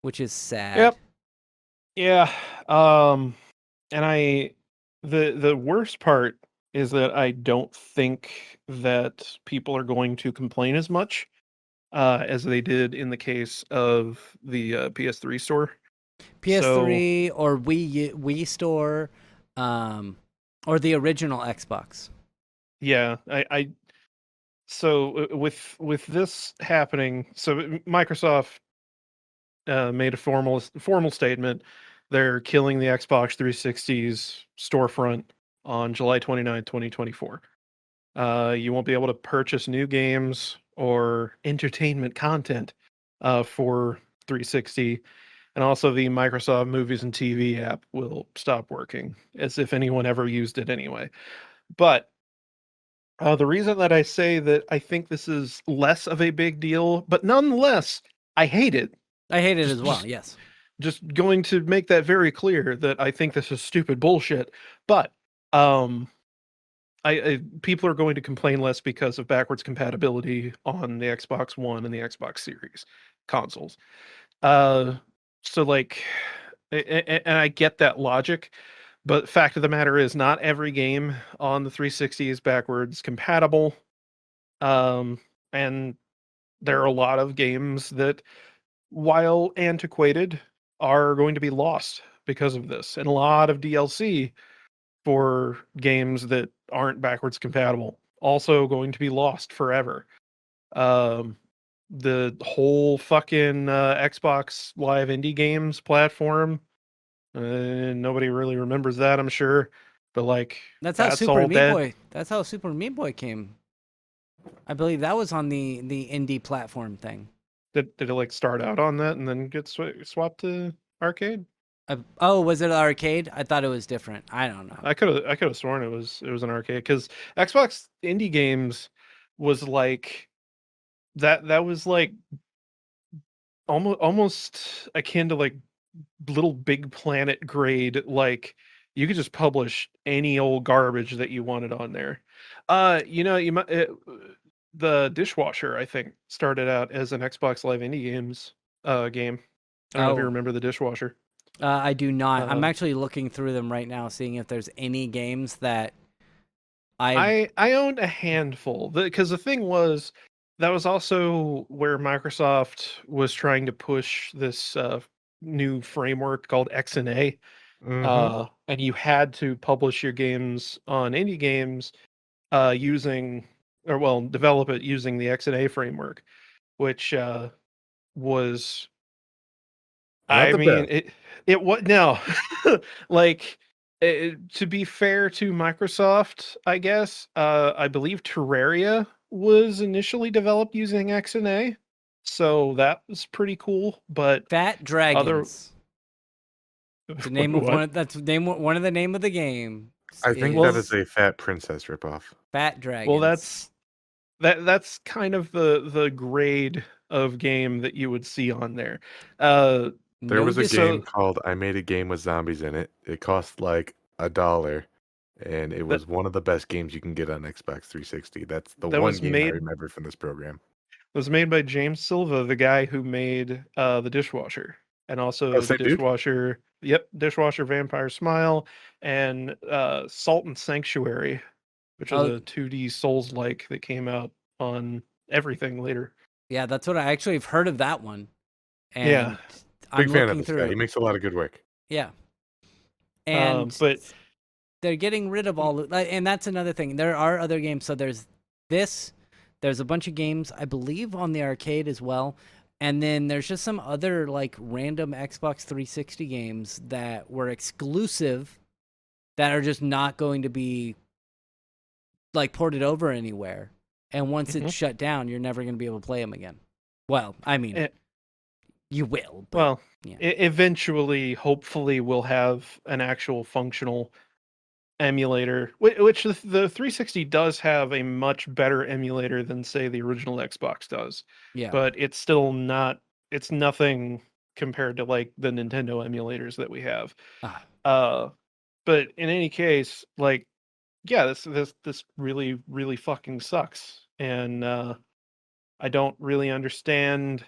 which is sad. Yep. Yeah. And the worst part is that I don't think that people are going to complain as much as they did in the case of the PS3 store. PS3 or Wii store, or the original Xbox. Yeah, so with this happening, so Microsoft made a formal statement. They're killing the Xbox 360's storefront on July 29th, 2024. You won't be able to purchase new games or entertainment content for 360. And also the Microsoft Movies and TV app will stop working, as if anyone ever used it anyway. But the reason that I say that I think this is less of a big deal, but nonetheless, I hate it. I hate it as well, yes. Just going to make that very clear that I think this is stupid bullshit. But people are going to complain less because of backwards compatibility on the Xbox One and the Xbox Series consoles. So like, and I get that logic, but fact of the matter is not every game on the 360 is backwards compatible. And there are a lot of games that, while antiquated, are going to be lost because of this, and a lot of DLC for games that aren't backwards compatible also going to be lost forever. The whole fucking Xbox Live Indie Games platform, nobody really remembers that, I'm sure, but like That's how Super all Meat dead. Boy. That's how Super Meat Boy came. I believe that was on the indie platform thing. Did it like start out on that and then get swapped to arcade? Oh, was it arcade? I thought it was different. I don't know. I could have sworn it was an arcade, because Xbox Indie Games was like that was like almost akin to like Little Big Planet grade. Like, you could just publish any old garbage that you wanted on there. You might the Dishwasher, I think, started out as an Xbox Live Indie Games game. I don't know if you Oh. remember the Dishwasher. I do not. I'm Um, actually looking through them right now, seeing if there's any games that I owned a handful, because the thing was, that was also where Microsoft was trying to push this new framework called XNA. Mhm. And you had to publish your games on indie games using, or well, develop it using the XNA framework, which was, Not I the mean, best. it was no, like, to be fair to Microsoft, I guess, I believe Terraria was initially developed using XNA, so that was pretty cool. But Fat Dragons. The name of what? one of the name of the game. I think Well, that is a Fat Princess ripoff. Fat Dragons. Well, that's kind of the grade of game that you would see on there. There was a dis- game called I Made a Game with Zombies in it. It cost like $1, and it was one of the best games you can get on Xbox 360. That's the that one was game I made remember from this program. was made by James Silva, the guy who made the Dishwasher, and also Oh, the same dude? Dishwasher. Yep, Dishwasher, Vampire Smile, and Salt and Sanctuary, which was Oh. a 2D Souls-like that came out on everything later. Yeah, that's what I actually have heard of that one. And Yeah. I'm Big fan of looking this through. guy. He makes a lot of good work. Yeah. And But they're getting rid of all, and that's another thing. There are other games. So there's this. There's a bunch of games, I believe, on the arcade as well. And then there's just some other like random Xbox 360 games that were exclusive that are just not going to be like ported over anywhere. And once it's shut down, you're never going to be able to play them again. Well, I mean, you will. But, Well, yeah. eventually, hopefully, we'll have an actual functional emulator, which the 360 does have a much better emulator than, say, the original Xbox does. Yeah. But it's still not. It's nothing compared to like the Nintendo emulators that we have. But in any case, like, yeah, this really really fucking sucks, and I don't really understand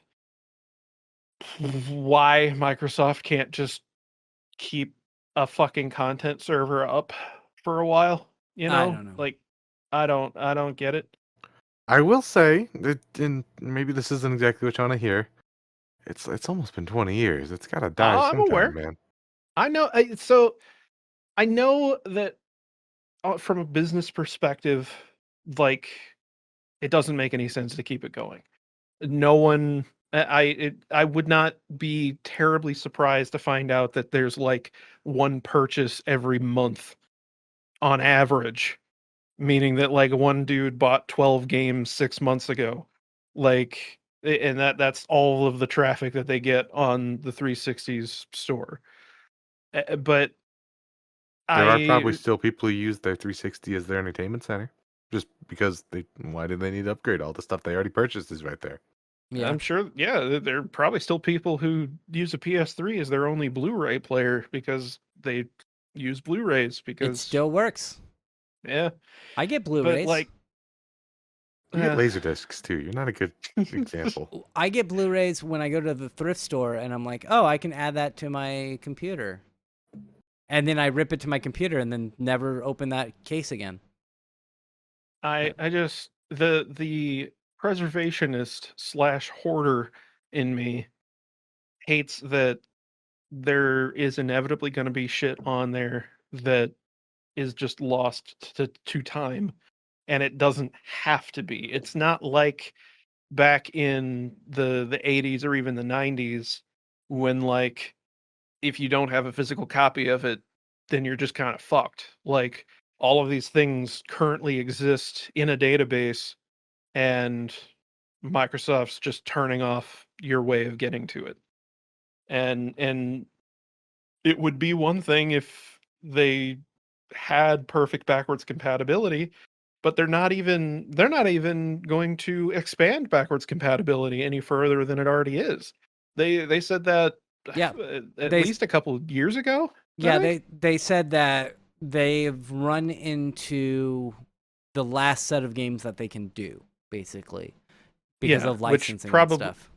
why Microsoft can't just keep a fucking content server up for a while, you I know? don't know. Like I don't get it. I will say that, and maybe this isn't exactly what you want to hear. It's almost been 20 years. It's got to die I'm aware. sometime, man. I know so I know that from a business perspective, like it doesn't make any sense to keep it going. No one I would not be terribly surprised to find out that there's like one purchase every month on average, meaning that like one dude bought 12 games 6 months ago. Like and that's all of the traffic that they get on the 360's store. But There are probably I still people who use their 360 as their entertainment center, just because why do they need to upgrade? All the stuff they already purchased is right there. Yeah. I'm sure, yeah, there are probably still people who use a PS3 as their only Blu-ray player because they use Blu-rays It because still works. yeah, I get but Blu-rays. like You get uh, laser discs too. You're not a good example. I get Blu-rays when I go to the thrift store and I'm like, oh, I can add that to my computer. And then I rip it to my computer and then never open that case again. I just the preservationist slash hoarder in me hates that there is inevitably going to be shit on there that is just lost to time, and it doesn't have to be. It's not like back in the 80s or even the 90s when like if you don't have a physical copy of it, then you're just kind of fucked. Like all of these things currently exist in a database, and Microsoft's just turning off your way of getting to it. And it would be one thing if they had perfect backwards compatibility, but they're not even going to expand backwards compatibility any further than it already is. They said that Yeah. at They- least a couple of years ago. I Yeah, think? they said that they've run into the last set of games that they can do, basically, because Yeah, of which licensing and probably stuff.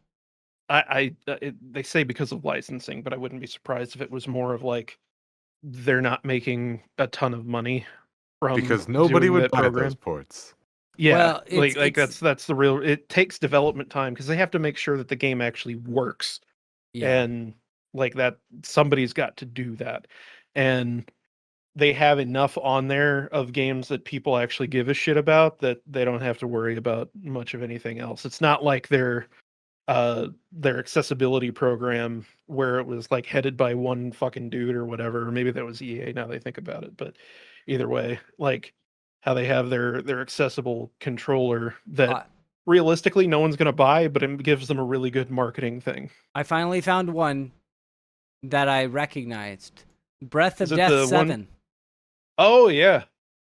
they say because of licensing, but I wouldn't be surprised if it was more of like they're not making a ton of money from Because nobody doing would that buy program. those ports. Yeah, Well, like that's the real. It takes development time because they have to make sure that the game actually works, Yeah. and like that somebody's got to do that, and they have enough on there of games that people actually give a shit about that they don't have to worry about much of anything else. It's not like their accessibility program where it was like headed by one fucking dude or whatever, or maybe that was EA now they think about it, but either way, like how they have their accessible controller that Uh, realistically no one's going to buy, but it gives them a really good marketing thing. I finally found one that I recognized. Breath of Is it Death the one- 7. Oh yeah,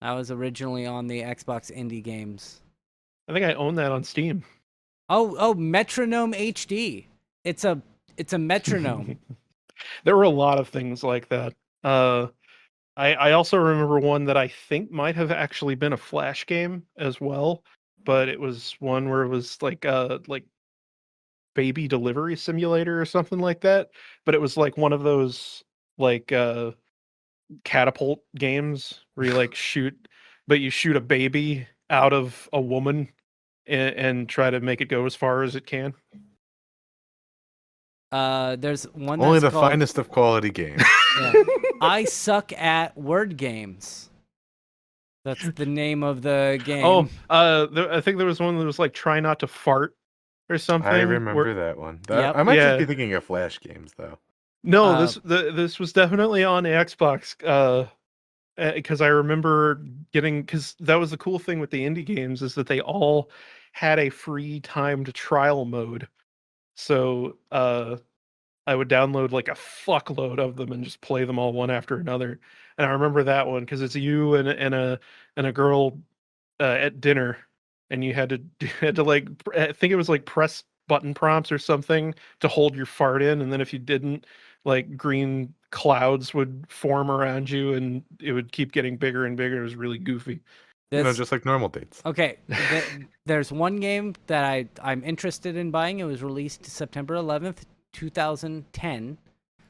That was originally on the Xbox Indie Games. I think I own that on Steam. Oh, Metronome HD. It's a metronome. There were a lot of things like that. I also remember one that I think might have actually been a Flash game as well, but it was one where it was like baby delivery simulator or something like that. But it was like one of those like catapult games where you like you shoot a baby out of a woman and try to make it go as far as it can. There's one that's Only the called, finest of quality games. yeah, I Suck at Word Games. That's the name of the game. Oh, I think there was one that was like try not to fart or something. I remember that one. Yep. I might just be Yeah. thinking of Flash games though. No, Uh, this was definitely on Xbox. Because I remember getting, because that was the cool thing with the indie games, is that they all had a free timed trial mode. So I would download like a fuckload of them and just play them all one after another. And I remember that one because it's you and a girl at dinner, and you had to had to like I think it was like press button prompts or something to hold your fart in, and then if you didn't, like green clouds would form around you, and it would keep getting bigger and bigger. It was really goofy. this Just like normal dates. okay. There's one game that I'm interested in buying. It was released September 11th, 2010.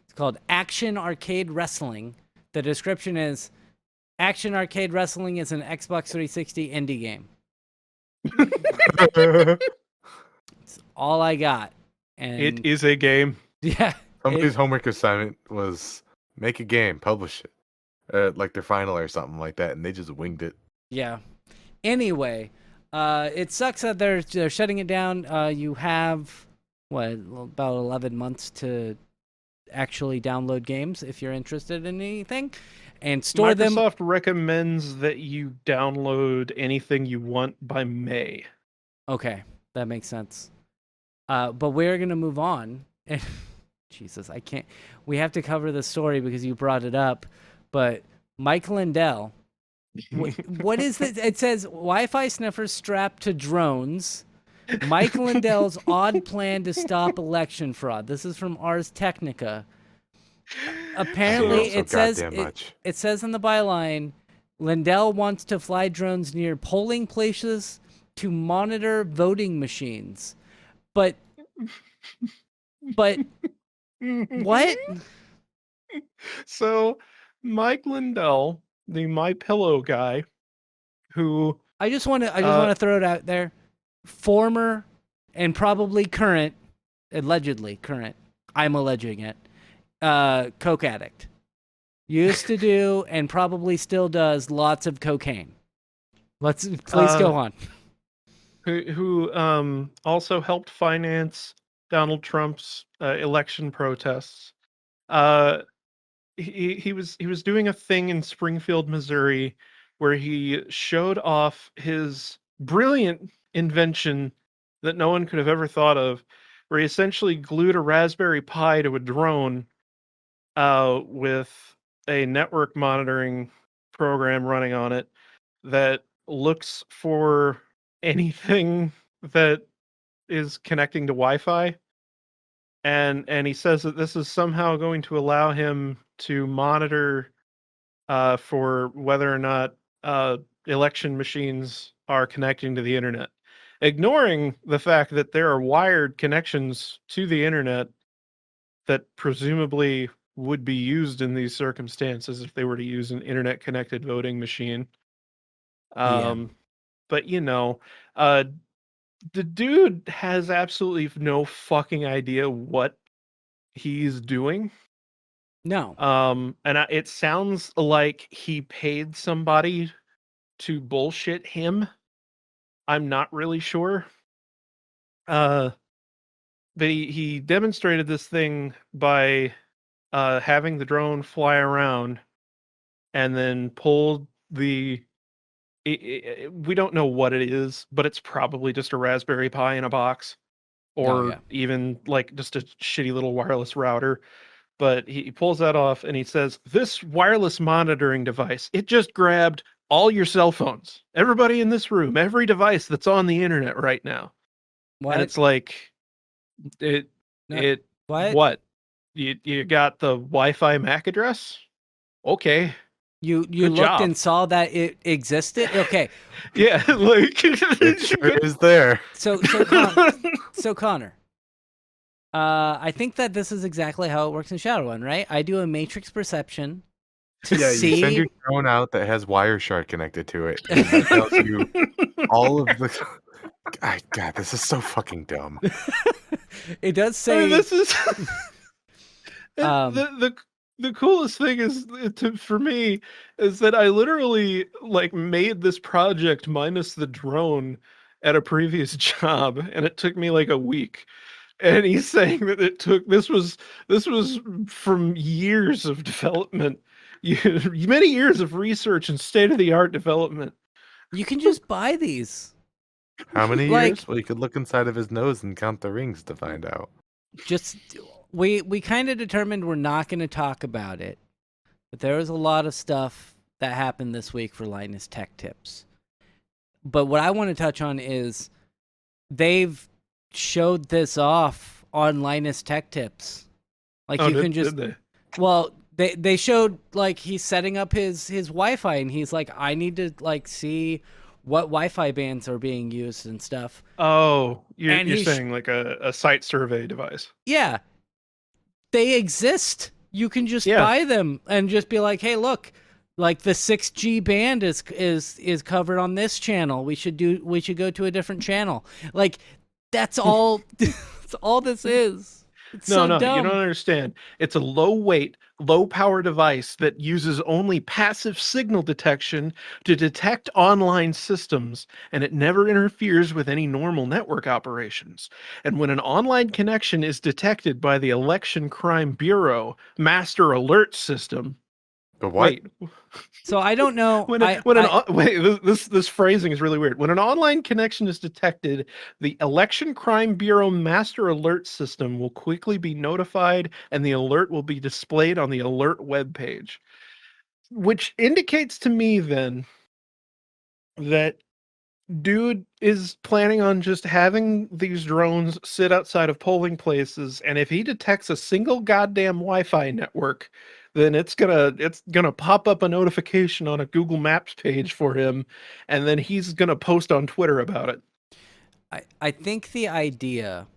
It's called Action Arcade Wrestling. The description is Action Arcade Wrestling is an Xbox 360 indie game. It's all I got. And It is a game. yeah, Somebody's homework assignment was make a game, publish it, like their final or something like that, and they just winged it. yeah. Anyway, it sucks that they're shutting it down. You have about 11 months to actually download games if you're interested in anything, and store them. Microsoft recommends that you download anything you want by May. Okay, that makes sense. But we're gonna move on. And Jesus, I can't. We have to cover the story because you brought it up. But Mike Lindell, what is this? It says Wi-Fi sniffers strapped to drones. Mike Lindell's odd plan to stop election fraud. This is from Ars Technica. Apparently, So goddamn it says in the byline, Lindell wants to fly drones near polling places to monitor voting machines. But what? So, Mike Lindell, the My Pillow guy, who I just want to throw it out there. Former and probably current, allegedly current. I'm alleging it. Coke addict. Used to do and probably still does lots of cocaine. Please go on. who also helped finance Donald Trump's election protests. He was doing a thing in Springfield, Missouri, where he showed off his brilliant invention that no one could have ever thought of, where he essentially glued a Raspberry Pi to a drone with a network monitoring program running on it that looks for anything that is connecting to Wi-Fi. And he says that this is somehow going to allow him to monitor for whether or not election machines are connecting to the internet, ignoring the fact that there are wired connections to the internet that presumably would be used in these circumstances if they were to use an internet connected voting machine. Yeah. But the dude has absolutely no fucking idea what he's doing. No. It sounds like he paid somebody to bullshit him. I'm not really sure. But he demonstrated this thing by having the drone fly around and then pulled the we don't know what it is, but it's probably just a Raspberry Pi in a box, or even like just a shitty little wireless router. But he pulls that off and he says, this wireless monitoring device, it just grabbed all your cell phones, everybody in this room, every device that's on the internet right now. What? And it's like, what? You got the Wi-Fi MAC address? Okay. You Good looked job. and saw that it existed? Okay. Yeah, like It sure is there. So Connor, I think that this is exactly how it works in Shadowrun, right? I do a matrix perception to You send your see. drone out that has Wireshark connected to it, and that tells you all of the. God, this is so fucking dumb. It does I mean, say this is Um, the coolest thing is for me is that I literally like made this project minus the drone at a previous job, and it took me like a week. And he's saying that this was from years of development, many years of research and state of the art development. You can just buy these. How many Like- years? Well, you could look inside of his nose and count the rings to find out. Just we kind of determined we're not going to talk about it, but there was a lot of stuff that happened this week for Linus Tech Tips. But what I want to touch on is they've showed this off on Linus Tech Tips. Like you can just did they? well, they showed like he's setting up his Wi-Fi and he's like, I need to like see what Wi-Fi bands are being used and stuff. Oh, you're And he sh- saying like a site survey device. Yeah, they exist. You can just Yeah. buy them and just be like, hey, look, like the 6G band is covered on this channel. We should go to a different channel. Like that's all. That's all this is. It's No, so no, dumb. you don't understand. It's a low weight, low power device that uses only passive signal detection to detect online systems, and it never interferes with any normal network operations. And when an online connection is detected by the Election Crime Bureau Master Alert System, The what? wait, So I don't know. this phrasing is really weird. When an online connection is detected, the Election Crime Bureau Master Alert System will quickly be notified, and the alert will be displayed on the alert webpage, which indicates to me then that dude is planning on just having these drones sit outside of polling places, and if he detects a single goddamn Wi-Fi network, then it's gonna pop up a notification on a Google Maps page for him, and then he's gonna post on Twitter about it. I think the idea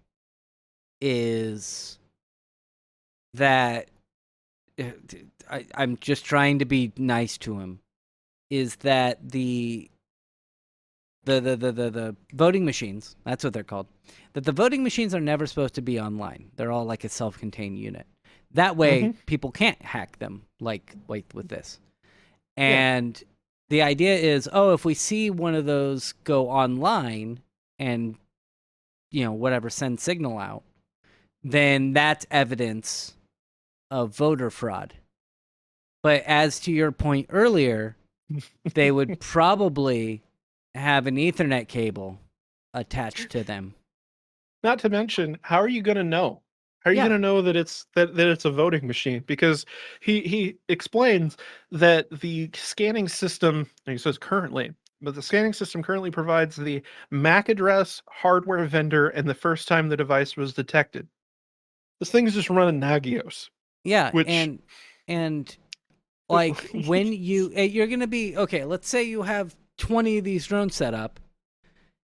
is that I'm just trying to be nice to him. Is that the voting machines? That's what they're called. That the voting machines are never supposed to be online. They're all like a self-contained unit. That way, people can't hack them like with this. And the idea is, if we see one of those go online and, whatever, send signal out, then that's evidence of voter fraud. But as to your point earlier, they would probably have an Ethernet cable attached to them. Not to mention, how are you gonna know? How are you Yeah. gonna know that it's a voting machine? Because he explains that the scanning system, and he says currently, but the scanning system currently provides the MAC address, hardware vendor, and the first time the device was detected. This thing's just running Nagios. Yeah, Which- and like when you're gonna be okay. Let's say you have 20 of these drones set up.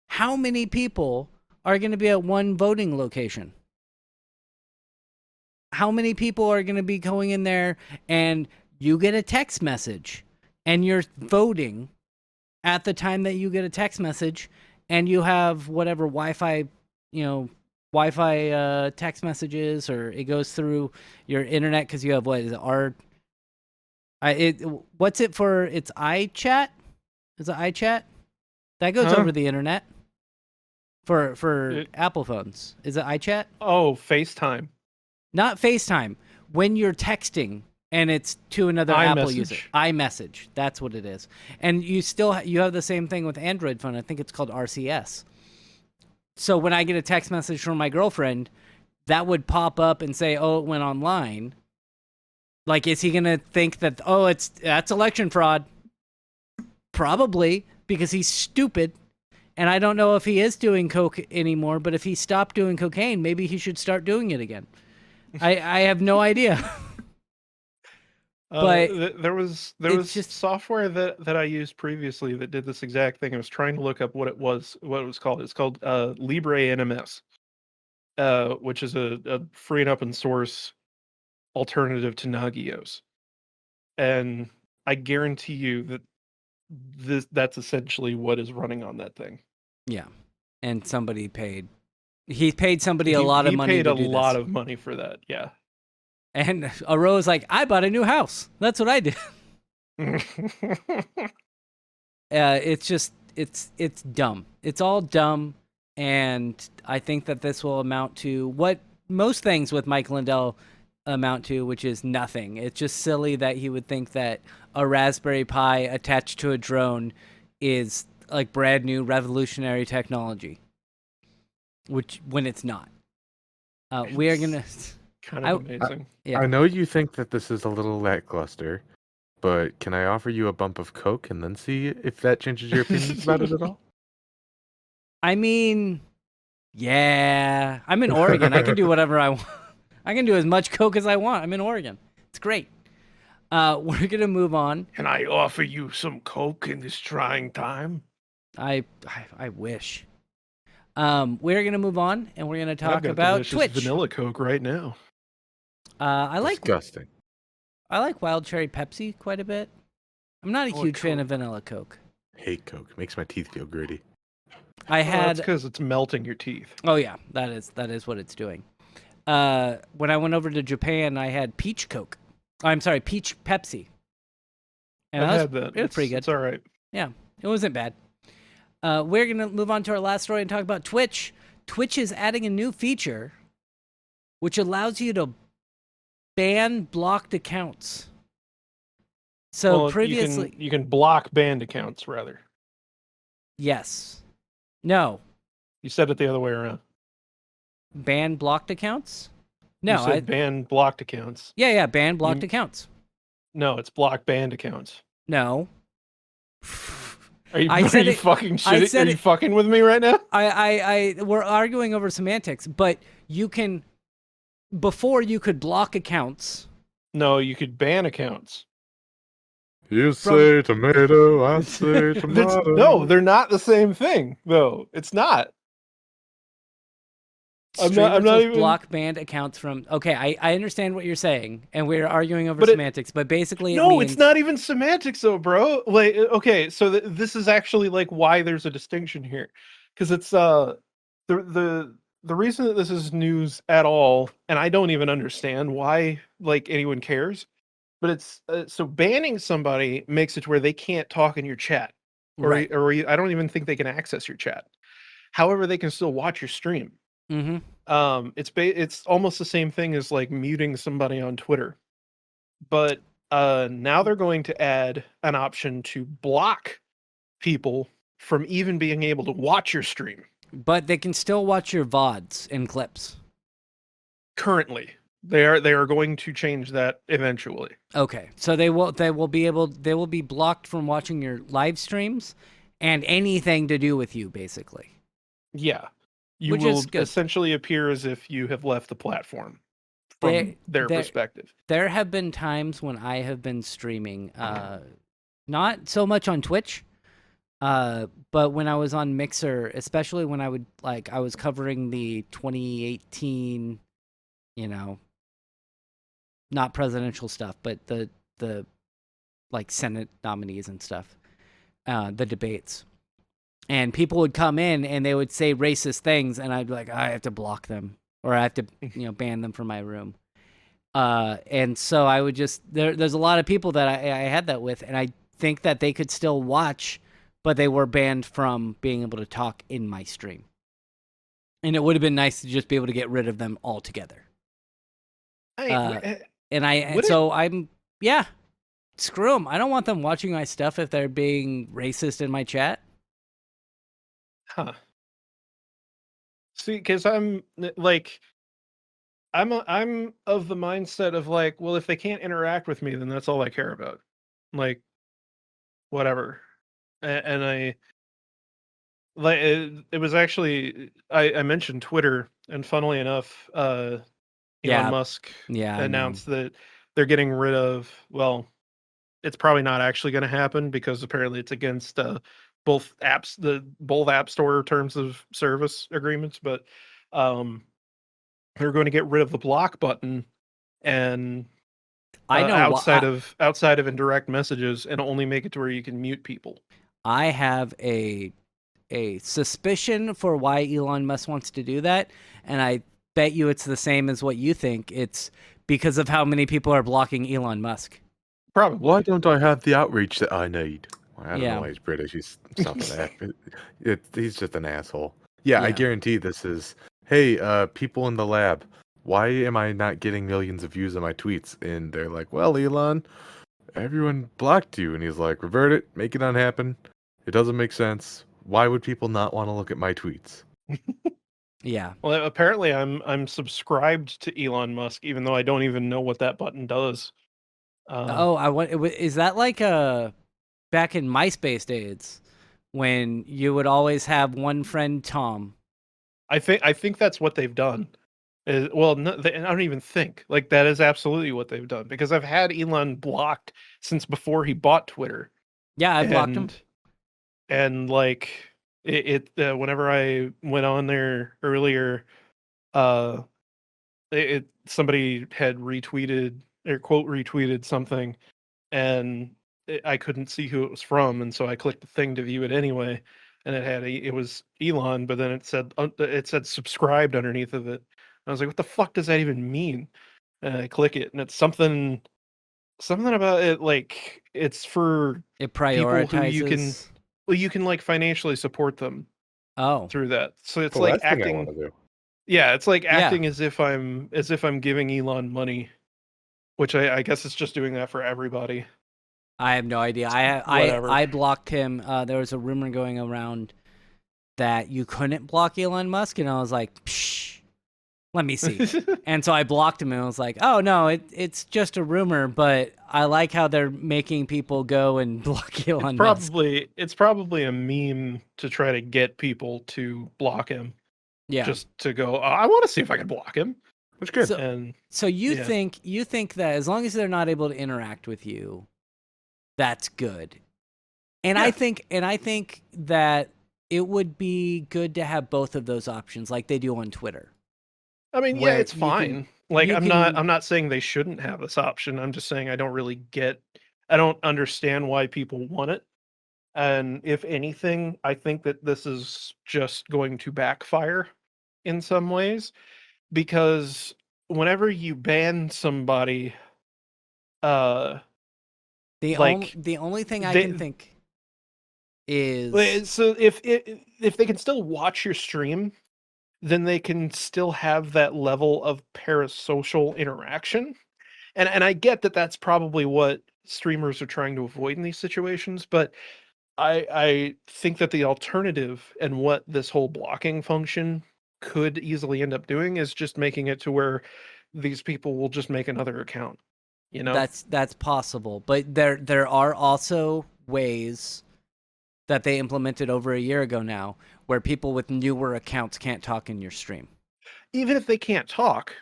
How many people are gonna be at one voting location? How many people are gonna be going in there and you get a text message and you're voting at the time that you get a text message and you have whatever Wi-Fi text messages, or it goes through your internet because you have what's it for? It's iChat. Is it iChat? That goes Huh? over the internet for It- Apple phones. Is it iChat? Oh, FaceTime. Not FaceTime. When you're texting and it's to another Apple user. iMessage. That's what it is. And you still you have the same thing with Android phone. I think it's called RCS. So when I get a text message from my girlfriend, that would pop up and say, "Oh, it went online." Like, is he gonna think that? Oh, that's election fraud? Probably, because he's stupid. And I don't know if he is doing coke anymore. But if he stopped doing cocaine, maybe he should start doing it again. I have no idea. But There was just- software that I used previously that did this exact thing. I was trying to look up what it was called. It's called Libre NMS, which is a free and open source alternative to Nagios. And I guarantee you that that's essentially what is running on that thing. Yeah, and somebody paid. He paid somebody a lot of money. He paid to a do lot this. of money for that. Yeah. And Aro's like, I bought a new house. That's what I did. It's just it's dumb. It's all dumb, and I think that this will amount to what most things with Mike Lindell amount to, which is nothing. It's just silly that he would think that a Raspberry Pi attached to a drone is like brand new revolutionary technology, which when it's not. We are gonna. Kind of amazing. Yeah. I know you think that this is a little lackluster, but can I offer you a bump of Coke and then see if that changes your opinions about it at all? I mean, yeah, I'm in Oregon. I can do whatever I want. I can do as much Coke as I want. I'm in Oregon. It's great. We're gonna move on. Can I offer you some Coke in this trying time? I wish. We're gonna move on, and we're gonna I've talk got about delicious Twitch. vanilla Coke right now. I like Disgusting. wild cherry Pepsi quite a bit. I'm not a I like huge fan Coke. of vanilla Coke. Hate Coke. Makes my teeth feel gritty. I That's had. because it's melting your teeth. Oh yeah, that is what it's doing. When I went over to Japan, I had peach Coke. I'm sorry, peach Pepsi. And I've that was, had that. It was pretty good. It's all right. Yeah, it wasn't bad. We're gonna move on to our last story and talk about Twitch. Twitch is adding a new feature, which allows you to ban blocked accounts. So Well, previously, you can block banned accounts rather. yes, no, You said it the other way around. ban blocked accounts. You No, said ban blocked accounts. yeah, ban blocked You- accounts. No, it's block banned accounts. No. Are you, I said are you it- fucking I shit? said Are you it- fucking with me right now? We're arguing over semantics, but you can, before you could block accounts. No, you could ban accounts. You say tomato, I say tomato. No, they're not the same thing, though. It's not. I'm Streamers not will even- block banned accounts from. Okay, I understand what you're saying, and we're arguing over But semantics, but basically, it No, means, it's not even semantics, though, bro. Like, okay, so this is actually like why there's a distinction here, because it's the reason that this is news at all, and I don't even understand why like anyone cares, but it's so banning somebody makes it to where they can't talk in your chat, or right. I don't even think they can access your chat. However, they can still watch your stream. Mm-hmm. It's almost the same thing as like muting somebody on Twitter, but now they're going to add an option to block people from even being able to watch your stream. But they can still watch your VODs and clips. Currently, they are going to change that eventually. Okay, so they will be blocked from watching your live streams and anything to do with you, basically. Yeah, you Which will is good. essentially appear as if you have left the platform from their perspective. There have been times when I have been streaming, not so much on Twitch, but when I was on Mixer, especially when I was covering the 2018, not presidential stuff, but the like Senate nominees and stuff, the debates. And people would come in and they would say racist things, and I'd be like, I have to block them, or I have to, ban them from my room. And so I would just there's a lot of people that I had that with, and I think that they could still watch, but they were banned from being able to talk in my stream. And it would have been nice to just be able to get rid of them altogether. Screw them. I don't want them watching my stuff if they're being racist in my chat. Huh. See, because I'm like, I'm of the mindset of like, well, if they can't interact with me, then that's all I care about. Like, whatever. And I like it was actually I mentioned Twitter, and funnily enough, Elon Musk announced that they're getting rid of. Well, it's probably not actually going to happen because apparently it's against both app store terms of service agreements, but they're going to get rid of the block button and I know outside of indirect messages, and only make it to where you can mute people. I have a suspicion for why Elon Musk wants to do that, and I bet you it's the same as what you think. It's because of how many people are blocking Elon Musk. Probably. Why don't I have the outreach that I need? I don't know Yeah. why he's British. He's something that. He's just an asshole. Yeah, I Yeah. guarantee this is. Hey, people in the lab, why am I not getting millions of views on my tweets? And they're like, well, Elon, everyone blocked you. And he's like, revert it, make it unhappen. It doesn't make sense. Why would people not want to look at my tweets? Yeah. Well, apparently I'm subscribed to Elon Musk, even though I don't even know what that button does. Oh, is that like back in MySpace days when you would always have one friend, Tom? I think that's what they've done. Well, no, I don't even think like that is absolutely what they've done, because I've had Elon blocked since before he bought Twitter, Yeah, I blocked him. and like whenever I went on there earlier, uh, somebody had retweeted or quote retweeted something, and I couldn't see who it was from, and so I clicked the thing to view it anyway, and it was Elon, but then it said subscribed underneath of it. I was like, what the fuck does that even mean? And I click it, and it's something about it, like it's for It people who prioritizes. you can like financially support them Oh, through that. So it's The like last thing I want acting. to do. Yeah, it's like Yeah. acting as if I'm giving Elon money, which I guess it's just doing that for everybody. I have no idea. Whatever. I blocked him. There was a rumor going around that you couldn't block Elon Musk, and I was like, psh, let me see. And so I blocked him, and I was like, oh no, it's just a rumor, but I like how they're making people go and block Elon Musk. It's probably a meme to try to get people to block him. Yeah. Just to go, oh, I want to see if I can block him. Which good. So- And So you Yeah. think that as long as they're not able to interact with you, that's good. And I Yeah. think that it would be good to have both of those options like they do on Twitter. I mean, yeah, Where it's you fine. Like you I'm can- not saying they shouldn't have this option. I'm just saying I don't understand why people want it. And if anything, I think that this is just going to backfire in some ways, because whenever you ban somebody, uh like the only thing I they- can think is so if they can still watch your stream, then they can still have that level of parasocial interaction. And I get that that's probably what streamers are trying to avoid in these situations, but I think that the alternative and what this whole blocking function could easily end up doing is just making it to where these people will just make another account. You know? that's possible. But there are also ways that they implemented over a year ago now where people with newer accounts can't talk in your stream. Even if they can't talk,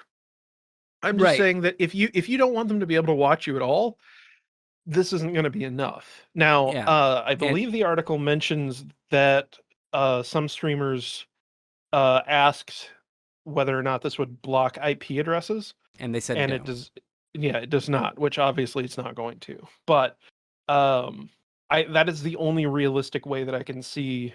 I'm just Right. saying that if you don't want them to be able to watch you at all, this isn't going to be enough. Now, Yeah. I believe the article mentions that some streamers asked whether or not this would block IP addresses, And they said and no. it does. Yeah, it does not, which obviously it's not going to. But that is the only realistic way that I can see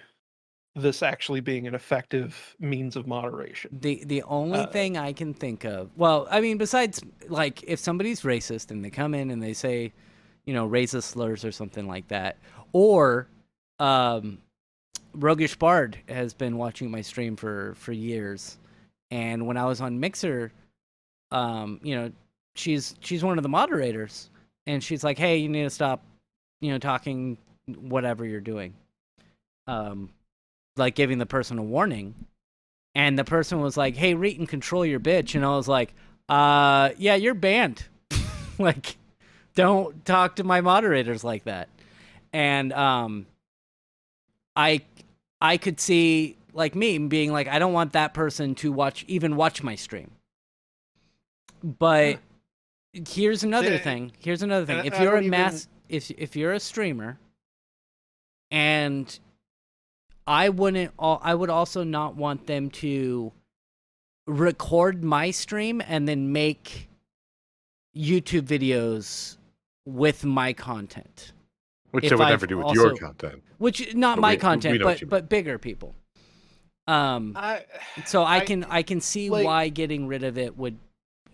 this actually being an effective means of moderation. The only thing I can think of, well, I mean, besides, like, if somebody's racist and they come in and they say, you know, racist slurs or something like that, or Roguish Bard has been watching my stream for years, and when I was on Mixer, you know, she's one of the moderators, and she's like, hey, you need to stop, you know, talking whatever you're doing. Like giving the person a warning, and the person was like, hey, Reeton, control your bitch. And I was like, yeah, you're banned. Like, don't talk to my moderators like that. And I could see, like, me being like, I don't want that person to watch my stream. But here's another thing. If you're if you're a streamer, and I would also not want them to record my stream and then make YouTube videos with my content. Which If they would I've never do with also- your content. Which not But my we content, know what you mean. but bigger people. So I can see like- why getting rid of it would,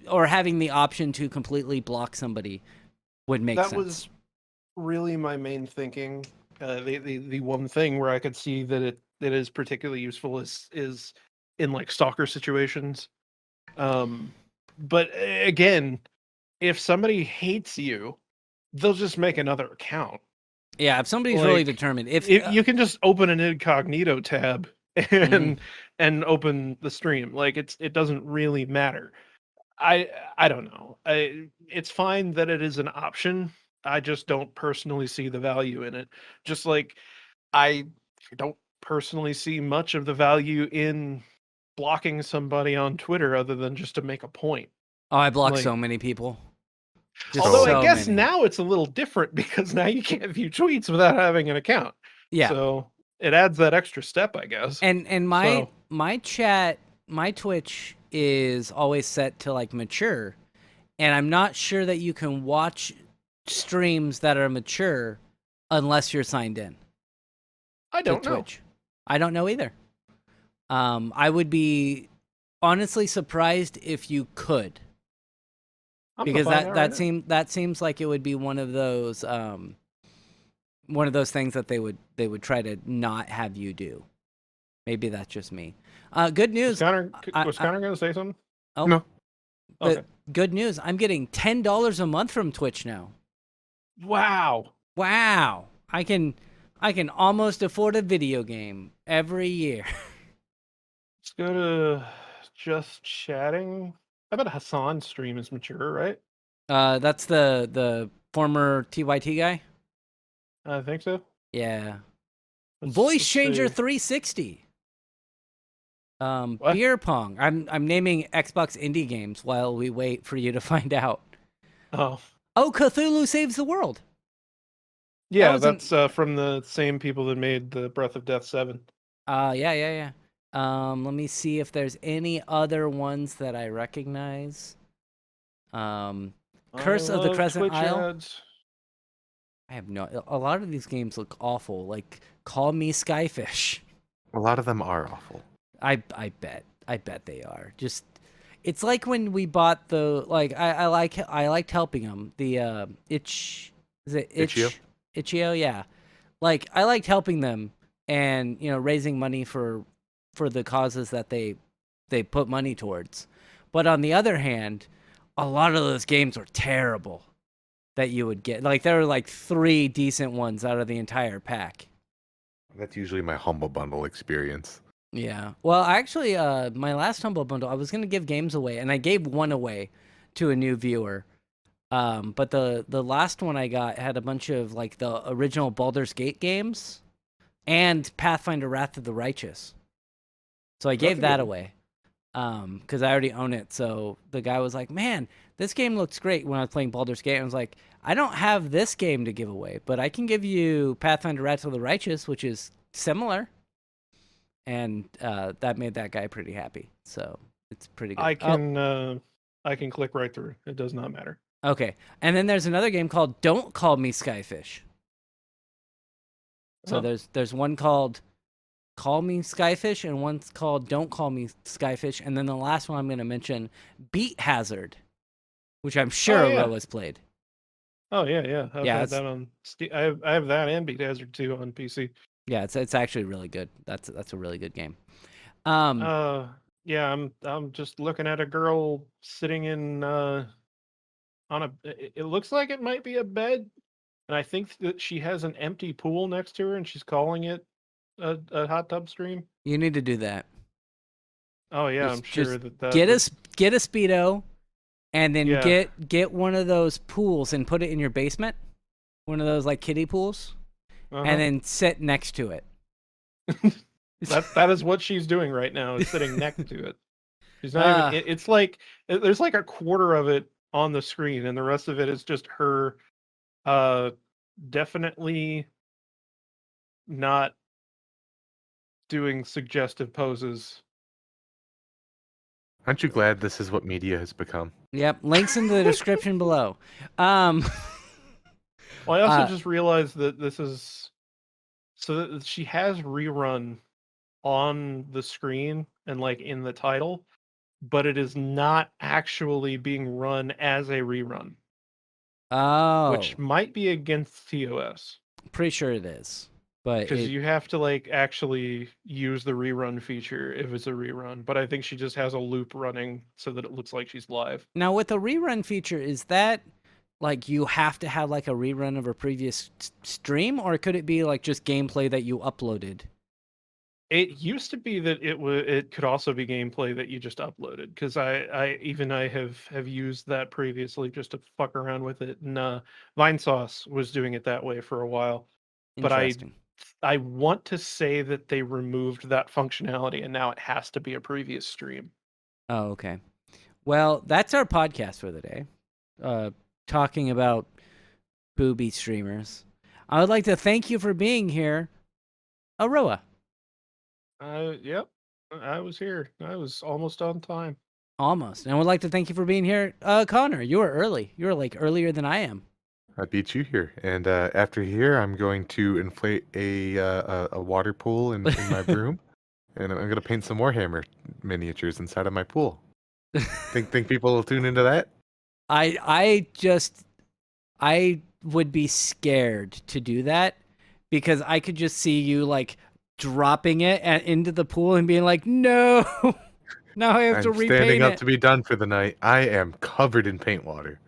or having the option to completely block somebody would make That sense. was really my main thinking, The one thing where I could see that it is particularly useful is in like stalker situations. But again, if somebody hates you, they'll just make another account. Yeah, if somebody's really Like, determined, if you can just open an incognito tab and open the stream. Like it doesn't really matter. I don't know. It's fine that it is an option. I just don't personally see the value in it. Just like I don't personally see much of the value in blocking somebody on Twitter other than just to make a point. oh, I block like- so many people. Just Although so I guess many. now it's a little different because now you can't view tweets without having an account. Yeah. So it adds that extra step, I guess. And my So- my chat, my Twitch is always set to like mature, and I'm not sure that you can watch streams that are mature unless you're signed in I to don't know. Twitch. I don't know either. I would be honestly surprised if you could, I'm gonna because find out right now. that seems like it would be one of those things that they would try to not have you do. Maybe that's just me. Good Was news. Connor, I- was Connor gonna say something? Oh, No. Okay. but good news. I'm getting $10 a month from Twitch now. Wow. Wow. I can almost afford a video game every year. Let's go to just chatting. I bet Hassan's stream is mature, right? That's the former TYT guy. I think so. Yeah. Let's Voice Changer see. 360. What? Beer pong. I'm naming Xbox indie games while we wait for you to find out. Oh, Oh, Cthulhu Saves the World. yeah, was an- that's from the same people that made the Breath of Death 7. Yeah. Let me see if there's any other ones that I recognize. Curse I of the love Crescent Twitch Isle. ads. I have no. A lot of these games look awful. Like Call Me Skyfish. A lot of them are awful. I bet they are. Just it's like when we bought the I liked helping them. The Itch is it Itch.io? Itch.io, yeah. Like I liked helping them and raising money for the causes that they put money towards. But on the other hand, a lot of those games were terrible that you would get. Like there were like 3 decent ones out of the entire pack. That's usually my Humble Bundle experience. Yeah. Well, actually, my last Humble Bundle, I was gonna give games away, and I gave one away to a new viewer. But the last one I got had a bunch of like the original Baldur's Gate games, and Pathfinder: Wrath of the Righteous. So I gave a that good one. away, because I already own it. So the guy was like, "Man, this game looks great." When I was playing Baldur's Gate, I was like, "I don't have this game to give away, but I can give you Pathfinder: Wrath of the Righteous, which is similar." And that made that guy pretty happy. So it's pretty good. I can click right through. It does not matter. Okay. And then there's another game called Don't Call Me Skyfish. So Oh. there's one called Call Me Skyfish and one's called Don't Call Me Skyfish. And then the last one I'm going to mention, Beat Hazard, which I'm sure yeah. Roa's played. Oh yeah. I've Yeah, had it's- that on. I have that and Beat Hazard 2 on PC. Yeah, it's actually really good. That's a really good game. Yeah, I'm just looking at a girl sitting in on a. It looks like it might be a bed, and I think that she has an empty pool next to her, and she's calling it a hot tub stream. You need to do that. Oh yeah, Just- I'm sure just that Get a Speedo, and then Yeah. get one of those pools and put it in your basement. One of those like kiddie pools. uh-huh. And then sit next to it. that is what she's doing right now, is sitting next to it. She's not even. It's like there's like a quarter of it on the screen, and the rest of it is just her. Definitely not doing suggestive poses. Aren't you glad this is what media has become? Yep, links in the description below. Well, I also Uh, just realized that this is so that she has rerun on the screen and like in the title, but it is not actually being run as a rerun, Oh, which might be against TOS. pretty sure it is. But Because you have to like actually use the rerun feature if it's a rerun. But I think she just has a loop running so that it looks like she's live. now with the rerun feature, is that like you have to have like a rerun of a previous stream, or could it be like just gameplay that you uploaded? It used to be that it could also be gameplay that you just uploaded, because I have used that previously just to fuck around with it, and Vinesauce was doing it that way for a while. But Interesting. I want to say that they removed that functionality and now it has to be a previous stream. Oh, okay. Well, that's our podcast for the day. Talking about booby streamers. I would like to thank you for being here, Aroa. Yep, I was here. I was almost on time. Almost. And I would like to thank you for being here, Connor. You were early. You were like earlier than I am. I beat you here, and after here, I'm going to inflate a water pool in my room, and I'm going to paint some Warhammer miniatures inside of my pool. Think people will tune into that? I would be scared to do that because I could just see you like dropping it into the pool and being like, no, now I have to I'm repaint standing up it. to be done for the night. I am covered in paint water.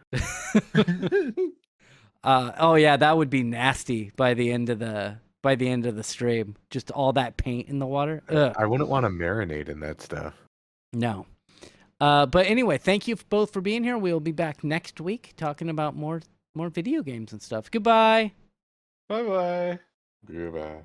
Oh yeah, that would be nasty by the end of the stream. Just all that paint in the water. Ugh. I wouldn't want to marinate in that stuff. No. But anyway, thank you both for being here. We'll be back next week talking about more video games and stuff. Goodbye. Bye bye. Goodbye.